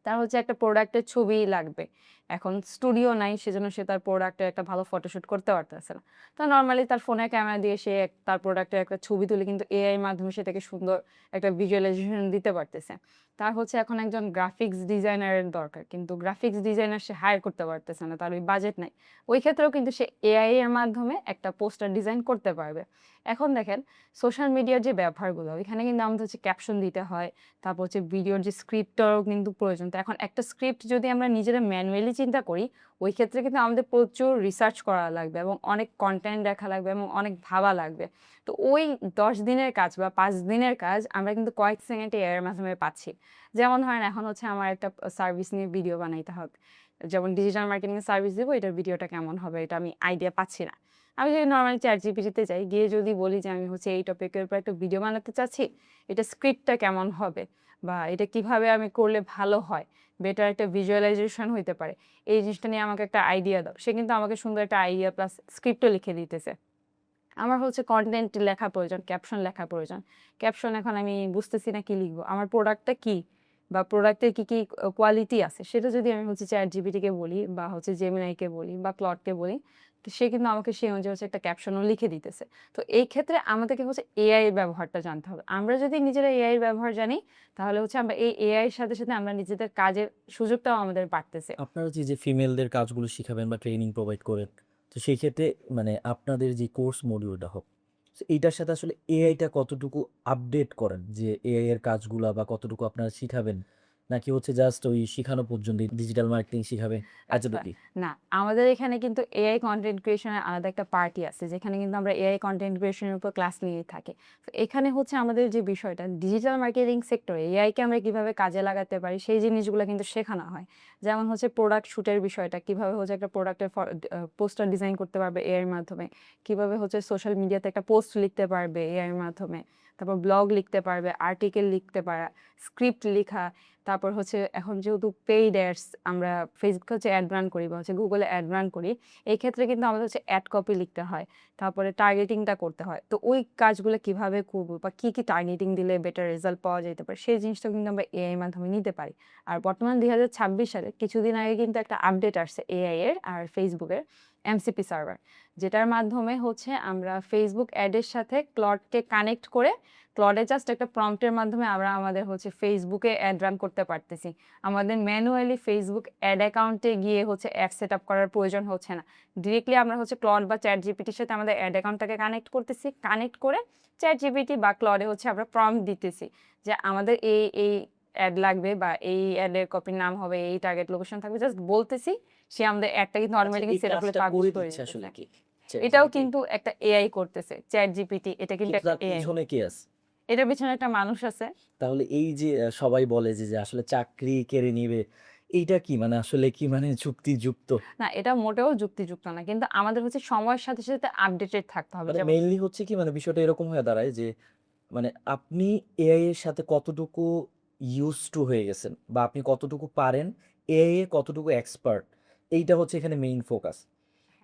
তার হচ্ছে একটা প্রোডাক্টের ছবি লাগবে। এখন স্টুডিও নাই সেজন্য সে তার প্রোডাক্টের একটা ভালো ফটোশুট করতে পারতেছে না। তো নরমালি তার ফোনের ক্যামেরা দিয়ে সে তার প্রোডাক্টের একটা ছবি তুলে কিন্তু এআই এর মাধ্যমে সেটাকে সুন্দর একটা ভিজুয়ালাইজেশন দিতে পারতেছে। তার হচ্ছে এখন একজন গ্রাফিক্স ডিজাইনারের দরকার। কিন্তু গ্রাফিক্স ডিজাইনার সে হায়ার করতে পারতেছে না। তার ওই বাজেট নাই। ওই ক্ষেত্রেও কিন্তু সে এআই এর মাধ্যমে একটা পোস্টার ডিজাইন করতে পারবে। এখন দেখেন সোশ্যাল মিডিয়ার যে ব্যবহারগুলো এখানে কিন্তু আমাদের হচ্ছে ক্যাপশন দিতে হয়। তারপর হচ্ছে ভিডিওর যে স্ক্রিপ্টটারও কিন্তু প্রয়োজন। তো এখন একটা স্ক্রিপ্ট যদি আমরা নিজেরা ম্যানুয়ালি চিন্তা করি, ওই ক্ষেত্রে কিন্তু আমাদের প্রচুর রিসার্চ করা লাগবে এবং অনেক কনটেন্ট দেখা লাগবে এবং অনেক ভাবা লাগবে। তো ওই ১০ দিনের কাজ বা ৫ দিনের কাজ আমরা কিন্তু কয়েক সেকেন্ডে এআই এর মাধ্যমে পাচ্ছি। যেমন ধরেন এখন হচ্ছে আমার একটা সার্ভিস নিয়ে ভিডিও বানাইতে হবে। যেমন ডিজিটাল মার্কেটিং এর সার্ভিস দিব, এটার ভিডিওটা কেমন হবে এটা আমি আইডিয়া পাচ্ছি না। আমি যদি নরমালি ChatGPT তে যাই, গিয়ে যদি বলি যে আমি হচ্ছে এই টপিকের উপর একটা ভিডিও বানাতে চাচ্ছি, এটা স্ক্রিপ্টটা কেমন হবে? বা এটা কিভাবে আমি করলে ভালো হয়, বেটার একটা ভিজুয়ালাইজেশন হইতে পারে, এই জিনিসটা নিয়ে আমাকে একটা আইডিয়া দাও। সে কিন্তু আমাকে সুন্দর একটা আইডিয়া প্লাস স্ক্রিপ্টও লিখে দিতেছে। আমার হচ্ছে কনটেন্ট লেখা প্রয়োজন, ক্যাপশন লেখা প্রয়োজন। ক্যাপশন এখন আমি বুঝতেছি না কি লিখবো, আমার প্রোডাক্টটা কি বা প্রোডাক্টের কি কি কোয়ালিটি আছে সেটা যদি আমি হচ্ছে ChatGPT কে বলি বা হচ্ছে Gemini কে বলি বা Claude কে বলি, তো সে কিন্তু আমাকে সেই অনুযায়ী হচ্ছে একটা ক্যাপশনও লিখে দিতেছে। তো এই ক্ষেত্রে আমাদেরকে হচ্ছে এআই এর ব্যবহারটা জানতে হবে। আমরা যদি নিজেরা এআই এর ব্যবহার জানি তাহলে হচ্ছে আমরা এই এআই এর সাথে সাথে আমরা নিজেদের কাজের সুযোগটাও আমাদের বাড়তেছে। আপনারা যে ফিমেলদের কাজগুলো শিখাবেন বা ট্রেনিং প্রোভাইড করেন, তো সেই ক্ষেত্রে মানে আপনাদের যে কোর্স মডিউলটা হবে, সো এইটার সাথে আসলে এআইটা কতটুকু আপডেট করেন? যে এআই এর কাজগুলা বা কতটুকু আপনারা শিখাবেন? নাকি হচ্ছে জাস্ট ওই শিখানো পর্যন্তই ডিজিটাল মার্কেটিং শিখাবেন আচ্ছা, এতটুকুই? না আমাদের এখানে কিন্তু এআই কনটেন্ট ক্রিয়েশনের আলাদা একটা পার্টি আছে যেখানে কিন্তু আমরা এআই কনটেন্ট ক্রিয়েশনের উপর ক্লাস নিয়ে থাকি। তো এখানে হচ্ছে আমাদের যে বিষয়টা ডিজিটাল মার্কেটিং সেক্টরে এআইকে আমরা কিভাবে কাজে লাগাতে পারি সেই জিনিসগুলো কিন্তু শেখানো হয়। যেমন হচ্ছে প্রোডাক্ট শুটের বিষয়টা কিভাবে হচ্ছে একটা প্রোডাক্টের পোস্টার ডিজাইন করতে পারবে এআই এর মাধ্যমে, কিভাবে হচ্ছে সোশ্যাল মিডিয়াতে একটা পোস্ট লিখতে পারবে এআই এর মাধ্যমে, তারপর ব্লগ লিখতে পারবে, আর্টিকেল লিখতে পারা, স্ক্রিপ্ট লিখা। তারপর হচ্ছে এখন যেহেতু পেইড অ্যাডস আমরা ফেসবুকে হচ্ছে অ্যাড রান করি বা হচ্ছে গুগলে অ্যাড রান করি, এই ক্ষেত্রে কিন্তু আমাদের হচ্ছে অ্যাড কপি লিখতে হয়, তারপরে টার্গেটিংটা করতে হয়। তো ওই কাজগুলো কিভাবে করবো বা কি কি টার্গেটিং দিলে বেটার রেজাল্ট পাওয়া যেতে পারে সেই জিনিসটা কিন্তু আমরা এআই এর মাধ্যমে নিতে পারি। আর বর্তমান ২০২৬ সালে কিছুদিন আগে কিন্তু একটা আপডেট আসছে এআই এর আর ফেসবুকের এমসিপি সার্ভার, যেটার মাধ্যমে হচ্ছে আমরা ফেসবুক অ্যাডের সাথে ক্লডকে কানেক্ট করে ক্লডে জাস্ট একটা প্রম্পটের মাধ্যমে আমরা আমাদের হচ্ছে ফেসবুকে অ্যাড রান করতে পারতেছি। আমাদের ম্যানুয়ালি ফেসবুক অ্যাড অ্যাকাউন্টে গিয়ে হচ্ছে অ্যাড সেট আপ করার প্রয়োজন হচ্ছে না। ডিরেক্টলি আমরা হচ্ছে ক্লড বা ChatGPT-র সাথে আমাদের অ্যাড অ্যাকাউন্টটাকে কানেক্ট করতেছি। কানেক্ট করে ChatGPT বা ক্লডে হচ্ছে আমরা প্রম্পট দিতেছি যে আমাদের এই অ্যাড লাগবে বা এই অ্যাডের কপির নাম হবে, এই টার্গেট লোকেশন থাকবে। জাস্ট বলতেছি, সে আমাদের অ্যাডটা কিন্তু আচ্ছা, অটোমেটিক্যালি এই সেট আপ করে কাজটা পাবলিশ করে করে দিচ্ছে আসলে দিতেছে। কি? এটাও ChatGPT? কিন্তু একটা এআই করতেছে। ChatGPT এটা কিন্তু কিন্তু একটা তার এআই। পিছনে কে আছে? এটার পেছনে একটা মানুষ আছে। তাহলে এই যে সবাই বলে যে আসলে চাকরি কেড়ে নিবে, এইটা কি মানে আসলে কি মানে যুক্তিযুক্ত? না, এটা মোটেও যুক্তিযুক্ত না। কিন্তু আমাদের হচ্ছে সময়ের সাথে সাথে আপডেটেড থাকতে হবে। মানে যেমন মেইনলি হচ্ছে কি মানে বিষয়টা এরকম হয়ে দাঁড়ায় যে মানে আপনি এআই এর সাথে কতটুকু used to হয়ে গেছেন বা আপনি কতটুকু পারেন, এআই এ কতটুকু এক্সপার্ট, এইটা হচ্ছে এখানে মেইন ফোকাস।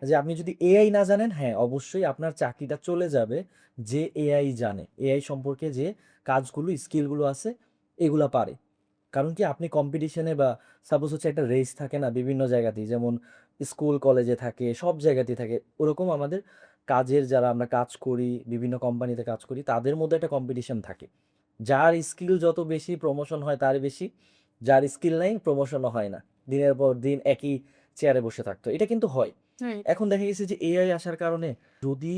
যে আপনি যদি এআই না জানেন, হ্যাঁ, অবশ্যই আপনার চাকরিটা চলে যাবে যে এআই জানে। এআই সম্পর্কে যে কাজগুলো, স্কিলগুলো আছে এগুলা পারে। কারণ কি আপনি কম্পিটিশনে বা সাপোজ হচ্ছে একটা রেস থাকে না বিভিন্ন জায়গাতেই, যেমন স্কুল কলেজে থাকে, সব জায়গাতেই থাকে। ওরকম আমাদের কাজের যারা আমরা কাজ করি, বিভিন্ন কোম্পানিতে কাজ করি, তাদের মধ্যে একটা কম্পিটিশন থাকে। যার স্কিল যত বেশি প্রমোশন হয় তার বেশি, যার স্কিল নাই প্রমোশনও হয় না। দিনের পর দিন একই চেয়ারে বসে থাকতো। এটা কিন্তু হয়। রাইট। এখন দেখা গেছে যে এআই আসার কারণে যদি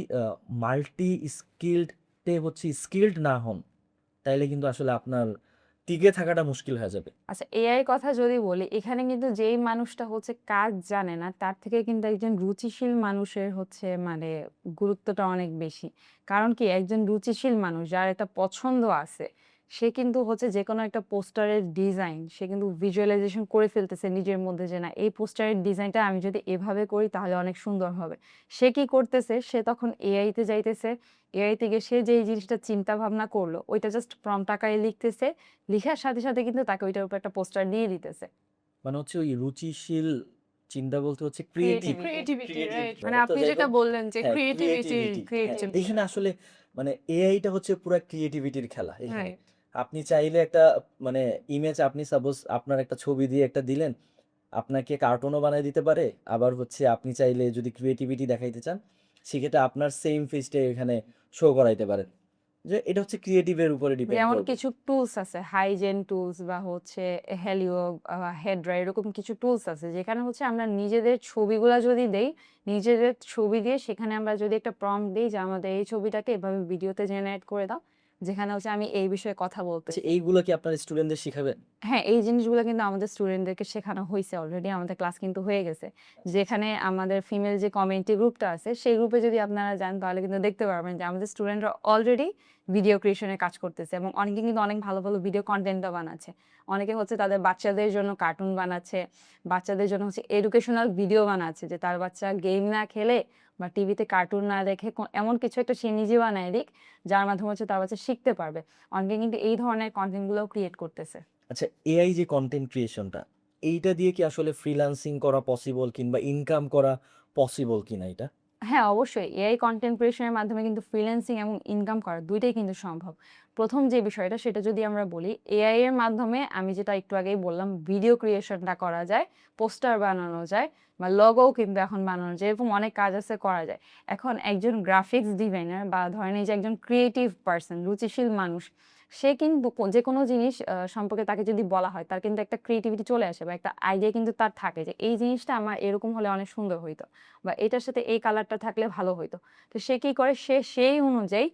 মাল্টি স্কিলডে হচ্ছে স্কিলড না হন, তাইলে কিন্তু আসলে আপনার টিকে থাকাটা মুশকিল হয়ে যাবে। আচ্ছা, এআই কথা যদি বলি, এখানে কিন্তু যেই মানুষটা হচ্ছে কাজ জানে না, তার থেকে কিন্তু একজন রুচিশীল মানুষের হচ্ছে মানে গুরুত্বটা অনেক বেশি। কারণ কি, একজন রুচিশীল মানুষ যার একটা পছন্দ আছে, সে কিন্তু হচ্ছে যেকোনো একটা পোস্টারের ডিজাইন সে কিন্তু ভিজুয়ালাইজেশন করে ফেলতেছে নিজের মধ্যে যে না, এই পোস্টারের ডিজাইনটা আমি যদি এভাবে করি তাহলে অনেক সুন্দর হবে। সে কি করতেছে, সে তখন এআই তে যাইতেছে, এআই থেকে সে যেই জিনিসটা চিন্তা ভাবনা করলো ওইটা জাস্ট প্রম্পট আকারে লিখতেছে, লিখার সাথে সাথে কিন্তু তাকে ওইটার উপর একটা পোস্টার দিয়ে দিতেছে। মানে হচ্ছে ওই রুচিশীল চিন্তা বলতে হচ্ছে ক্রিয়েটিভ ক্রিয়েটিভিটি, রাইট। মানে তো আপনি যাই যেটা হোক, বললেন যে হ্যাঁ ক্রিয়েটিভিটির ক্রিয়েটিভিটি, হ্যাঁ ক্রিয়েটিভ এখানে আসলে মানে এআইটা হচ্ছে পুরো ক্রিয়েটিভিটির খেলা এখানে। রাইট। আপনি চাইলে একটা মানে ইমেজ, আপনি সাপোজ আপনার একটা ছবি দিয়ে একটা দিলেন, আপনাকে কার্টুনও বানায় দিতে পারে। আবার হচ্ছে আপনি চাইলে যদি ক্রিয়েটিভিটি দেখাইতে চান, সেক্ষেত্রে আপনার সেম ফেসটা এখানে শো করাইতে পারেন। যে এটা হচ্ছে ক্রিয়েটিভের উপরে ডিপেন্ড যেমন করবে। কিছু টুলস আছে, হাইজেন টুলস বা হচ্ছে হেলিও, হেডরা, এরকম কিছু টুলস আছে যেখানে হচ্ছে আমরা নিজেদের ছবিগুলা যদি দেই, নিজেদের ছবি দিয়ে সেখানে আমরা যদি একটা প্রম্পট দিই যে আমাদের এই ছবিটাকে এভাবে ভিডিওতে জেনারেট করে দাও, যেখানে হচ্ছে আমি এই বিষয়ে কথা বলতে আচ্ছা, এইগুলো কি আপনার স্টুডেন্টদের শিখাবেন? হ্যাঁ, এই জিনিসগুলো কিন্তু আমাদের স্টুডেন্টদেরকে শেখানো হইছে অলরেডি। আমাদের ক্লাস কিন্তু হয়ে গেছে। যেখানে আমাদের ফিমেল যে কমিউনিটি গ্রুপটা আছে, সেই গ্রুপে যদি আপনারা যান তাহলে কিন্তু দেখতে পারবেন যে আমাদের স্টুডেন্টরা অলরেডি ভিডিও ক্রিয়েশন এর কাজ করতেছে এবং অনেকে কিন্তু অনেক ভালো, ভালো ভিডিও কনটেন্টও বানাচ্ছে। অনেকে হচ্ছে তাদের বাচ্চাদের জন্য কার্টুন বানাচ্ছে, বাচ্চাদের জন্য হচ্ছে এডুকেশনাল ভিডিও বানাচ্ছে যে তার বাচ্চা গেম না খেলে বা টিভিতে কার্টুন না দেখে এমন কিছু একটা সে নিজে বানায় দিক, যার মাধ্যমে হচ্ছে তার বাচ্চা শিখতে পারবে। অনেকে কিন্তু এই ধরনের কনটেন্ট গুলোও ক্রিয়েট করতেছে। আচ্ছা, এআই যে কন্টেন্ট ক্রিয়েশনটা, এইটা দিয়ে কি আসলে ফ্রিল্যান্সিং করা পসিবল কিংবা ইনকাম করা পসিবল কিনা এটা? হ্যাঁ, অবশ্যই। এআই কনটেন্ট ক্রিয়েশন এর মাধ্যমে কিন্তু ফ্রিল্যান্সিং এবং ইনকাম করা ২ টাই কিন্তু সম্ভব। ১ম যে বিষয়টা সেটা যদি আমরা বলি, এআই এর মাধ্যমে আমি যেটা একটু আগেই বললাম, ভিডিও ক্রিয়েশনটা করা যায়, পোস্টার বানানো যায় বা লোগোও কিন্তু এখন বানানো যায়। এরকম অনেক কাজ আছে, করা যায়। এখন একজন গ্রাফিক্স ডিজাইনার বা ধরেন এই যে একজন ক্রিয়েটিভ পারসন, রুচিশীল মানুষ, সে কিন্তু যেকোনো জিনিস সম্পর্কে তাকে যদি বলা হয়, তার কিন্তু একটা ক্রিয়েটিভিটি চলে আসে বা একটা আইডিয়া কিন্তু তার থাকে যে এই জিনিসটা আমার এরকম হলে অনেক সুন্দর হইতো। বা এটার সাথে এই কালারটা থাকলে ভালো হইতো। তো সে কি করে, সে সেই অনুযায়ী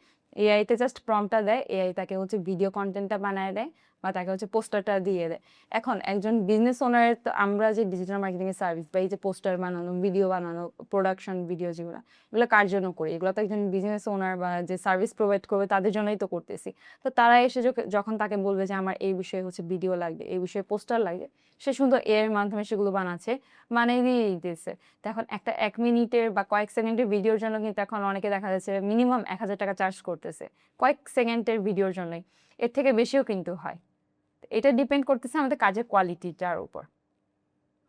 এআই তে জাস্ট প্রম্পটটা দেয়, এআই তাকে হচ্ছে ভিডিও কনটেন্টটা বানায় দেয় বা তাকে হচ্ছে পোস্টারটা দিয়ে দেয়। এখন একজন বিজনেস ওনারের, তো আমরা যে ডিজিটাল মার্কেটিং এর সার্ভিস বা এই যে পোস্টার বানানো, ভিডিও বানানো, প্রোডাকশন ভিডিও যেগুলো, এগুলো কার জন্য করি? এগুলো তো একজন বিজনেস ওনার বা যে সার্ভিস প্রোভাইড করবে তাদের জন্যই তো করতেছি। তো তারা এসে যখন তাকে বলবে যে আমার এই বিষয়ে হচ্ছে ভিডিও লাগবে, এই বিষয়ে পোস্টার লাগবে, সে সুন্দর এআই এর মাধ্যমে সেগুলো বানাচ্ছে, বানিয়ে দিয়ে দিতেছে। তো এখন একটা ১ মিনিটের বা কয়েক সেকেন্ডের ভিডিওর জন্য কিন্তু এখন অনেকে দেখা যাচ্ছে মিনিমাম ৳১,০০০ চার্জ করতেছে। কয়েক সেকেন্ডের ভিডিওর জন্যই। এর থেকে বেশিও কিন্তু হয়। তো এটা ডিপেন্ড করতেছে আমাদের কাজের কোয়ালিটিটার উপর।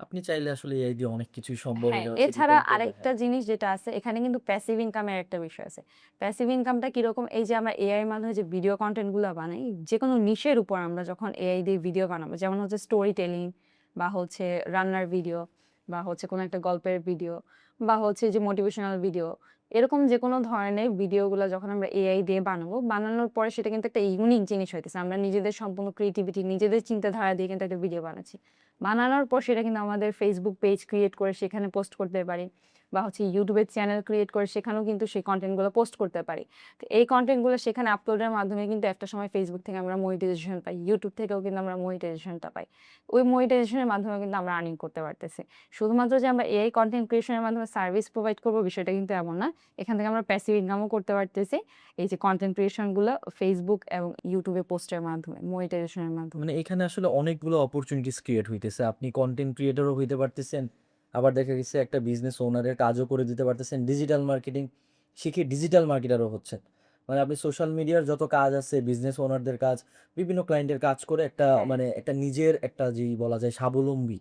আপনি চাইলে আসলে এআই দিয়ে অনেক কিছুই সম্ভব, হ্যাঁ, এটা হচ্ছে এছাড়া ডিপেন্ড করবে। আরেকটা হ্যাঁ। জিনিস যেটা আছে, এখানে কিন্তু প্যাসিভ ইনকামের একটা বিষয় আছে। প্যাসিভ ইনকামটা কিরকম? এই যে আমরা এআই এর মাধ্যমে যে ভিডিও কনটেন্ট গুলা বানাই, যেকোনো নিশের উপর আমরা যখন এআই দিয়ে ভিডিও বানাবো, যেমন হচ্ছে স্টোরি টেলিং বা হচ্ছে রান্নার ভিডিও বা হচ্ছে কোনো একটা গল্পের ভিডিও বা হচ্ছে যে মোটিভেশনাল ভিডিও, এরকম যেকোনো ধরনের ভিডিওগুলা যখন আমরা এআই দিয়ে বানাবো, বানানোর পরে সেটা কিন্তু একটা ইউনিক জিনিস হইতেছে। আমরা নিজেদের সম্পূর্ণ ক্রিয়েটিভিটি, নিজেদের চিন্তাধারা দিয়ে কিন্তু একটা ভিডিও বানাচ্ছি। বানানোর পর সেটা কিন্তু আমাদের ফেসবুক পেজ ক্রিয়েট করে সেখানে পোস্ট করতে পারি বা হচ্ছে ইউটিউবের চ্যানেল ক্রিয়েট করে সেখানেও কিন্তু সেই কন্টেন্টগুলো পোস্ট করতে পারি। তো এই কন্টেন্টগুলো সেখানে আপলোডের মাধ্যমে কিন্তু একটা সময় ফেসবুক থেকে আমরা মনিটাইজেশন পাই, ইউটিউব থেকেও কিন্তু আমরা মনিটাইজেশনটা পাই। ওই মনিটাইজেশনের মাধ্যমে কিন্তু আমরা আর্নিং করতে পারতেছি। শুধুমাত্র যে আমরা এআই কন্টেন্ট ক্রিয়েশনের মাধ্যমে সার্ভিস প্রোভাইড করবো বিষয়টা কিন্তু এমন না। এখান থেকে আমরা প্যাসিভ ইনকামও করতে পারতেছি। এই যে কন্টেন্ট ক্রিয়েশনগুলো ফেসবুক এবং ইউটিউবে পোস্টের মাধ্যমে, মনিটাইজেশনের মাধ্যমে। মানে এখানে আসলে অনেকগুলো অপরচুনিটিস ক্রিয়েট হইতেছে। আপনি কন্টেন্ট ক্রিয়েটরও হইতে পারতেছেন, আবার দেখা গেছে একটা বিজনেস ওনারের কাজও করে দিতে পারতেছেন, ডিজিটাল মার্কেটিং শিখে ডিজিটাল মার্কেটারও হচ্ছেন। মানে আপনি সোশ্যাল মিডিয়ার যত কাজ আছে, বিজনেস ওনারদের কাজ, বিভিন্ন ক্লায়েন্টের কাজ করে একটা হ্যাঁ। মানে একটা নিজের একটা যেই বলা যায় স্বাবলম্বী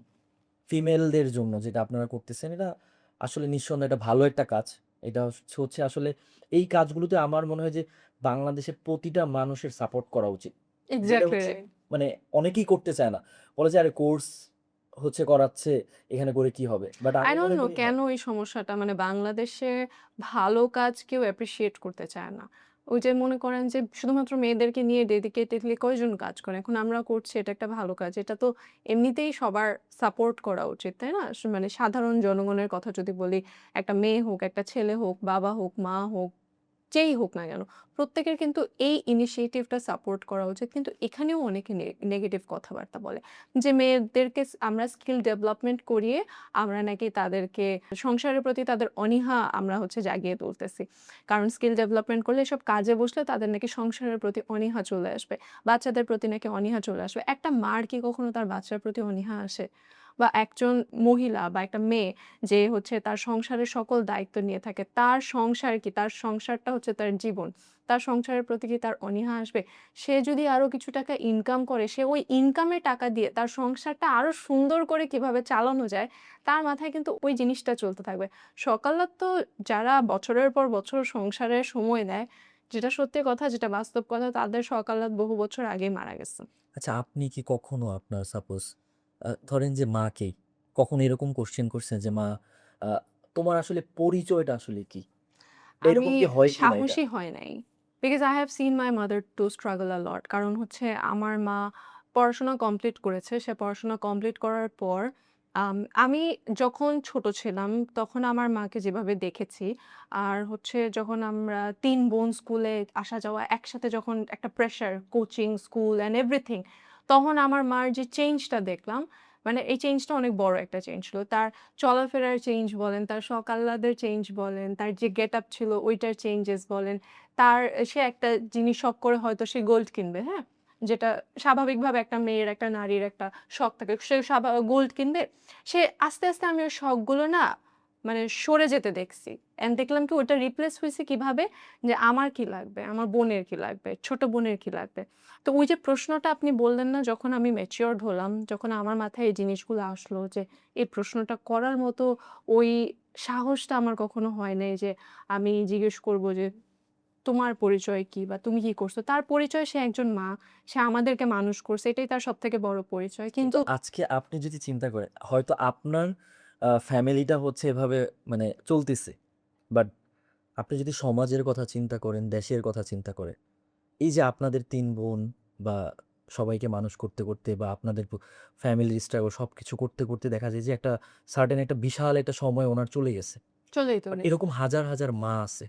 ফিমেলদের জন্য যেটা আপনারা করতেছেন, এটা আসলে নিঃসন্দেহে এটা ভালো একটা কাজ। এটা হচ্ছে আসলে এই কাজগুলোতে আমার মনে হয় যে বাংলাদেশের প্রতিটা মানুষের সাপোর্ট করা উচিত। যেটা এক্সাক্টলি হচ্ছে রাইট। মানে অনেকেই করতে চায় না। বলে যে আরে কোর্স হচ্ছে করাচ্ছে, এখানে করে কি হবে? বাট আই আমি ডোন্ট মনে নো করি কেন এই সমস্যাটা মানে বাংলাদেশে ভালো কাজ কেউ অ্যাপ্রিশিয়েট করতে চায় না। ওই যে মনে করেন যে শুধুমাত্র মেয়েদেরকে নিয়ে ডেডিকেটেডলি কয়জন কাজ করে? এখন আমরা করছি এটা একটা ভালো কাজ। এটা তো এমনিতেই সবার সাপোর্ট করা উচিত, তাই না? মানে সাধারণ জনগণের কথা যদি বলি, একটা মেয়ে হোক, একটা ছেলে হোক, বাবা হোক, মা হোক, যেই হোক না কেন, প্রত্যেকের কিন্তু এই ইনিশিয়েটিভটা সাপোর্ট করা উচিত। কিন্তু এখানেও অনেকে নেগেটিভ কথাবার্তা বলে। যে মেয়েদেরকে আমরা স্কিল ডেভেলপমেন্ট করিয়ে আমরা নাকি তাদেরকে সংসারের প্রতি তাদের অনীহা আমরা হচ্ছে জাগিয়ে তুলতেছি। কারণ স্কিল ডেভেলপমেন্ট করলে এসব কাজে বসলে তাদের নাকি সংসারের প্রতি অনীহা চলে আসবে। বাচ্চাদের প্রতি নাকি অনীহা চলে আসবে। একটা মার কি কখনো তার বাচ্চার প্রতি অনীহা আসে? বা একজন মহিলা বা একটা মেয়ে যে হচ্ছে তার সংসারের সকল দায়িত্ব নিয়ে থাকে। তার সংসার কি? তার সংসারটা হচ্ছে তার জীবন। তার সংসারের প্রতি কি তার অনীহা আসবে? সে যদি আরো কিছু টাকা ইনকাম করে, সে ওই ইনকামের টাকা দিয়ে তার সংসারটা আরো সুন্দর করে কিভাবে চালানো যায়, তার মাথায় কিন্তু ওই জিনিসটা চলতে থাকবে। সকালত তো যারা বছরের পর বছর সংসারে সময় দেয়, যেটা সত্যি কথা, যেটা বাস্তব কথা, তাদের সকালাত বহু বছর আগেই মারা গেছে। আচ্ছা আপনি কি কখনো আপনার সাপোজ ধরেন যে মাকে কখনো এরকম কোয়েশ্চেন করছেন যে, "মা আ তোমার আসলে পরিচয়টা আসলে কি?" আমি এরকম কি হয় কিনা এটা? সাহসী হয় নাই। Because I have seen my mother to struggle a lot. কারণ হচ্ছে আমার মা পড়াশোনা কমপ্লিট করেছে। সে পড়াশোনা কমপ্লিট করার পর আমি যখন ছোট ছিলাম তখন আমার মাকে যেভাবে দেখেছি, আর হচ্ছে যখন আমরা ৩ বোন স্কুলে আসা যাওয়া একসাথে, যখন একটা pressure, coaching, school and everything, তখন আমার মার যে চেঞ্জটা দেখলাম, মানে এই চেঞ্জটা অনেক বড় একটা চেঞ্জ ছিল। তার চলাফেরার চেঞ্জ বলেন, তার শখ আহ্লাদের চেঞ্জ বলেন, তার যে গেটআপ ছিল ওইটার চেঞ্জেস বলেন, তার সে একটা জিনিস শখ করে হয়তো সে গোল্ড কিনবে, হ্যাঁ? যেটা স্বাভাবিকভাবে একটা মেয়ের, একটা নারীর একটা শখ থাকে। সে গোল্ড কিনবে। সে আস্তে, আস্তে আমি ওই শখগুলো না মানে সরে যেতে দেখছি। অ্যান্ড দেখলাম কি ওটা রিপ্লেস হইছে কিভাবে? যে আমার কি লাগবে? আমার বোনের কি লাগবে? ছোট বোনের কি লাগবে? তো ওই যে প্রশ্নটা আপনি বললেন না, যখন আমি ম্যাচিউরড হলাম, যখন আমার মাথায় এই জিনিসগুলো আসলো যে এই প্রশ্নটা করার মতো ওই সাহসটা আমার কখনো হয় নাই যে আমি জিজ্ঞেস করব যে, "তোমার পরিচয় কি? বা তুমি কি করছো?" তার পরিচয় সে একজন মা। সে আমাদেরকে মানুষ করছে। এটাই তার সবথেকে বড় পরিচয়। কিন্তু কিন্তু আজকে আপনি যদি চিন্তা করেন, হয়তো আপনার ফ্যামিলিটা হচ্ছে এভাবে মানে চলতেছে। বাট আপনি যদি সমাজের কথা চিন্তা করেন, দেশের কথা চিন্তা করেন, এই যে আপনাদের ৩ বোন বা সবাইকে মানুষ করতে, করতে বা আপনাদের ফ্যামিলির স্ট্রাগল সবকিছু করতে, করতে দেখা যায় যে একটা সার্টেন একটা বিশাল একটা সময় উনার চলে গেছে। চলেই তো বাট গেছে। এরকম হাজার, হাজার মা আছে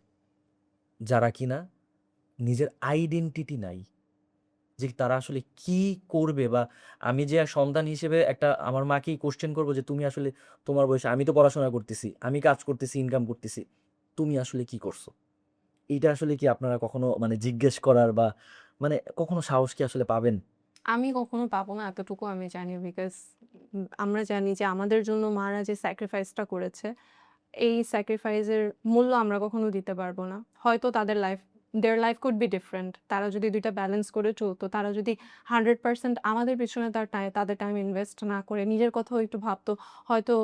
যারা কিনা নিজের আইডেন্টিটি নাই। যে তারা আসলে কি করবে, বা আমি যে সন্তান হিসেবে একটা আমার মাকেই কোয়েশ্চেন করব যে, "তুমি আসলে তোমার বয়সে আমি তো পড়াশোনা করতেছি, আমি কাজ করতেছি, ইনকাম করতেছি। তুমি আসলে কি করছো?" এইটা আসলে কি আপনারা কখনো মানে জিজ্ঞেস করার বা মানে কখনো সাহস কি আসলে পাবেন? আমি কখনো পাবো না, এতটুকু আমি জানি। বিকজ আমরা জানি যে আমাদের জন্য মারা যে স্যাক্রিফাইসটা করেছে, এই স্যাক্রিফাইসের মূল্য আমরা কখনো দিতে পারবো না। হয়তো তাদের their life could be different. তারা যদি ২ টা ব্যালেন্স করে চলতো, তারা যদি 100% আমাদের পেছনে তাদের টাইম ইনভেস্ট না করে নিজের কথাও একটু ভাবতো, হয়তো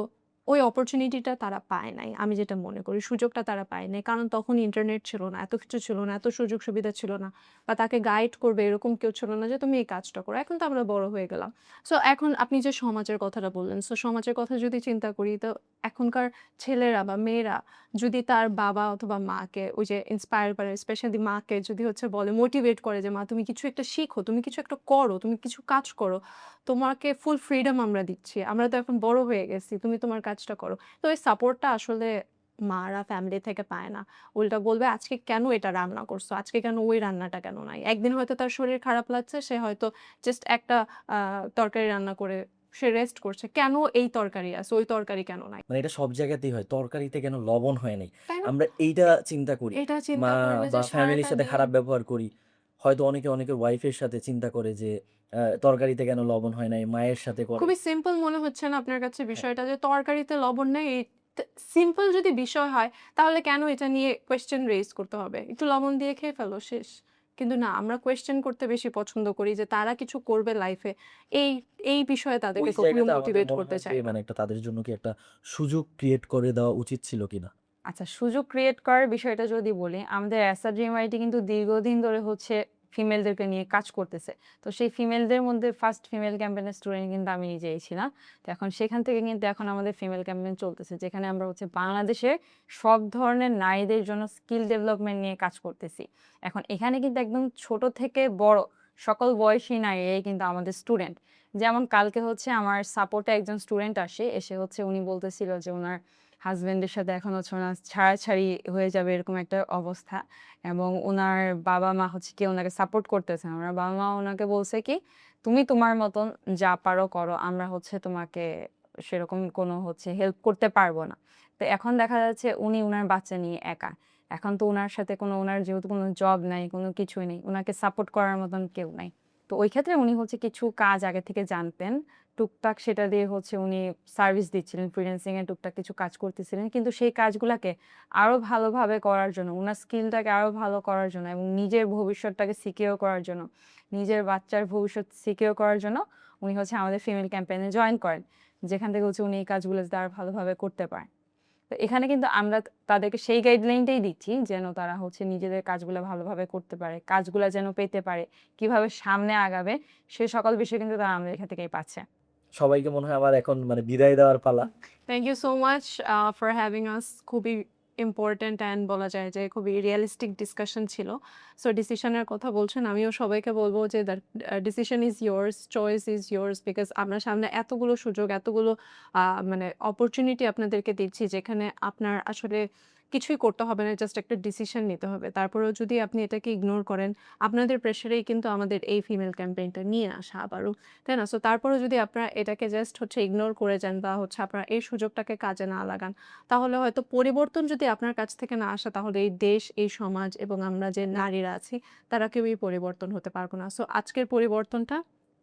ওই অপরচুনিটিটা তারা পায় নাই। আমি যেটা মনে করি সুযোগটা তারা পায় নাই। কারণ তখন ইন্টারনেট ছিল না, এত কিছু ছিল না, এত সুযোগ সুবিধা ছিল না। বা তাকে গাইড করবে এরকম কেউ ছিল না যে তুমি এই কাজটা করো। এখন তো আমরা বড় হয়ে গেলাম। সো এখন আপনি যে সমাজের কথাটা বললেন, সো সমাজের কথা যদি চিন্তা করি, তো এখনকার ছেলেরা বা মেয়েরা যদি তার বাবা অথবা মাকে ওই যে ইন্সপায়ার করে, স্পেশালি মাকে যদি হচ্ছে বলে, মোটিভেট করে যে, "মা তুমি কিছু একটা শিখো, তুমি কিছু একটা করো, তুমি কিছু কাজ করো। তোমাকে ফুল ফ্রিডম আমরা দিচ্ছি। আমরা তো এখন বড় হয়ে গেছি। তুমি তোমার কাজটা করো।" তো এই সাপোর্টটা আসলে মারা ফ্যামিলি থেকে পায় না। উল্টা বলবে, "আজকে কেন এটা রান্না করছো? আজকে কেন ওই রান্নাটা কেন নাই?" একদিন হয়তো তার শরীর খারাপ লাগছে, সে হয়তো জাস্ট একটা আ তরকারি রান্না করে সে রেস্ট করছে। কেন এই তরকারি আছে, ওই তরকারি কেন নাই? মানে এটা সব জায়গাতেই হয়। তরকারিতে কেন লবণ হয় নাই? তাই না? আমরা এইটা চিন্তা করি। এটা মা চিন্তা করলে বা যে ফ্যামিলির সারাটা সাথে দিন খারাপ ব্যবহার করি। হয়তো অনেকে অনেকের ওয়াইফের সাথে চিন্তা করে যে তরকারিতে কেন লবণ হয় নাই? মায়ের সাথে করে। খুবই সিম্পল মনে হচ্ছে না আপনার কাছে হ্যাঁ, বিষয়টা, যে তরকারিতে লবণ নেই, এই সিম্পল যদি বিষয় হয় তাহলে কেন এটা নিয়ে কোয়েশ্চেন রেইজ করতে হবে? একটু লবণ দিয়ে খেয়ে ফেলো, শেষ। কিন্তু না, আমরা কোয়েশ্চেন করতে বেশি পছন্দ করি যে তারা কিছু করবে লাইফে। এই এই বিষয়ে ওই তাদেরকে কখনোই জায়গাতে আমাদের মোটিভেট মনে করতে হয় যে চাই না। মানে একটা তাদের জন্য কি একটা সুযোগ ক্রিয়েট করে দেওয়া উচিত ছিল কিনা? আচ্ছা, সুযোগ ক্রিয়েট করার বিষয়টা যদি বলি, আমাদের এসআর ড্রিম আইটি কিন্তু দীর্ঘদিন ধরে হচ্ছে ফিমেলদেরকে নিয়ে কাজ করতেছে। তো সেই ফিমেলদের মধ্যে ফার্স্ট ফিমেল ক্যাম্পেইনের স্টুডেন্ট কিন্তু আমি নিজেই ছিলাম। তো এখন সেখান থেকে কিন্তু এখন আমাদের ফিমেল ক্যাম্পেইন চলতেছে, যেখানে আমরা হচ্ছে বাংলাদেশের সব ধরনের নারীদের জন্য স্কিল ডেভেলপমেন্ট নিয়ে কাজ করতেছি। এখন এখানে কিন্তু একদম ছোট থেকে বড় সকল বয়সী নারীরাই কিন্তু আমাদের স্টুডেন্ট। যেমন কালকে হচ্ছে আমার সাপোর্টে একজন স্টুডেন্ট এসে হচ্ছে উনি বলতেছিল যে উনার হাজবেন্ডের সাথে এখন হচ্ছে ওনার ছাড়াছাড়ি হয়ে যাবে এরকম একটা অবস্থা, এবং ওনার বাবা মা হচ্ছে কি ওনাকে সাপোর্ট করতেছে না। ওনার বাবা মা ওনাকে বলছে কি, তুমি তোমার মতন যা পারো করো, আমরা হচ্ছে তোমাকে সেরকম কোনো হচ্ছে হেল্প করতে পারবো না। তো এখন দেখা যাচ্ছে উনি উনার বাচ্চা নিয়ে একা। এখন তো উনার সাথে ওনার যেহেতু কোনো জব নাই, কোনো কিছুই নেই, উনাকে সাপোর্ট করার মতন কেউ নাই। তো ওই ক্ষেত্রে উনি হচ্ছে কিছু কাজ আগে থেকে জানতেন, টুকটাক সেটা দিয়ে হচ্ছে উনি সার্ভিস দিচ্ছিলেন, ফ্রিল্যান্সিং এ টুকটাক কিছু কাজ করতেছিলেন। কিন্তু সেই কাজগুলাকে আরো ভালোভাবে করার জন্য, উনার স্কিলটাকে আরো ভালো করার জন্য এবং নিজের ভবিষ্যৎটাকে সিকিউর করার জন্য, নিজের বাচ্চার ভবিষ্যৎ সিকিউর করার জন্য উনি হচ্ছে আমাদের ফিমেল ক্যাম্পেইনে জয়েন করেন, যেখান থেকে হচ্ছে উনি এই কাজগুলো যাতে আরো ভালোভাবে করতে পারেন। তো এখানে কিন্তু আমরা তাদেরকে সেই গাইডলাইনটাই দিচ্ছি যেন তারা হচ্ছে নিজেদের কাজগুলো ভালোভাবে করতে পারে, কাজগুলো যেন পেতে পারে, কিভাবে সামনে আগাবে, সে সকল বিষয় কিন্তু তারা আমাদের এখান থেকেই পাচ্ছে। সবাইকে মনে হয় আবার এখন মানে বিদায় দেওয়ার পালা। Thank you so much for having us. খুবই ইম্পর্ট্যান্ট অ্যান্ড বলা যায় যে খুবই রিয়েলিস্টিক ডিসকাশন ছিল। সো ডিসিশনের কথা বলছেন, আমিও সবাইকে বলবো যে the decision is yours, choice is yours, because আমরা সামনে এতগুলো সুযোগ, এতগুলো মানে অপরচুনিটি আপনাদেরকে দিচ্ছি, যেখানে আপনার আসলে কিছুই করতে হবে না, জাস্ট একটা ডিসিশন নিতে হবে। তারপরেও যদি আপনি এটাকে ইগনোর করেন, আপনাদের প্রেশারেই কিন্তু আমাদের এই ফিমেল ক্যাম্পেইনটা নিয়ে আসা আবারও, তাই না? সো তারপরেও যদি আপনারা এটাকে জাস্ট হচ্ছে ইগনোর করে যান বা হচ্ছে আপনারা এই সুযোগটাকে কাজে না লাগান, তাহলে হয়তো পরিবর্তন যদি আপনার কাছ থেকে না আসে, তাহলে এই দেশ, এই সমাজ এবং আমরা যে নারীরা আছি তারা কেউই পরিবর্তন হতে পারবো না। সো আজকের পরিবর্তনটা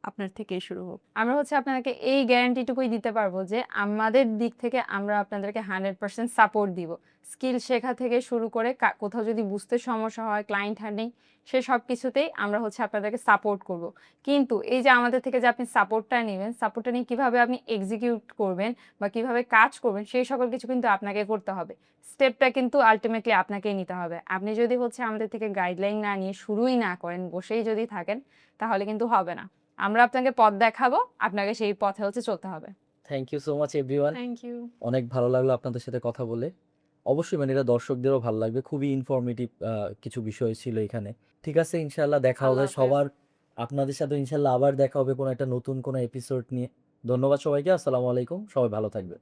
আপনার থেকেই শুরু হোক। আমরা হচ্ছে আপনাদেরকে এই গ্যারান্টিটুকুই দিতে পারবো যে আমাদের দিক থেকে আমরা আপনাদেরকে 100% সাপোর্ট দিব। স্কিল শেখা থেকে শুরু করে কোথাও যদি বুঝতে সমস্যা হয়, ক্লায়েন্ট হ্যান্ডলিং, সে সব কিছুতেই আমরা হচ্ছে আপনাদেরকে সাপোর্ট করব। কিন্তু এই যে আমাদের থেকে যে আপনি সাপোর্টটা নেবেন, সাপোর্টটা নিয়ে কিভাবে আপনি এক্সিকিউট করবেন বা কিভাবে কাজ করবেন, সেই সকল কিছু কিন্তু আপনাকে করতে হবে। স্টেপটা কিন্তু আলটিমেটলি আপনাকেই নিতে হবে। আপনি যদি হচ্ছে আমাদের থেকে গাইডলাইন না নিয়ে শুরুই না করেন, বসেই যদি থাকেন, তাহলে কিন্তু হবে না। আমরা আপনাকে পথ দেখাবো, আপনাকে সেই পথে হচ্ছে চলতে হবে। Thank you so much everyone. Thank you. অনেক ভালো লাগলো আপনাদের সাথে কথা বলে। অবশ্যই মানে এটা দর্শকদেরও ভালো লাগবে। খুবই ইনফরমেটিভ কিছু বিষয় ছিল এখানে। ঠিক আছে, ইনশাআল্লাহ দেখা হবে আল্লাহ হাফেজ। সবার। আপনাদের সাথে ইনশাআল্লাহ আবার দেখা হবে কোনো একটা নতুন কোনো এপিসোড নিয়ে। ধন্যবাদ সবাইকে। আসসালামু আলাইকুম। সবাই ভালো থাকবেন।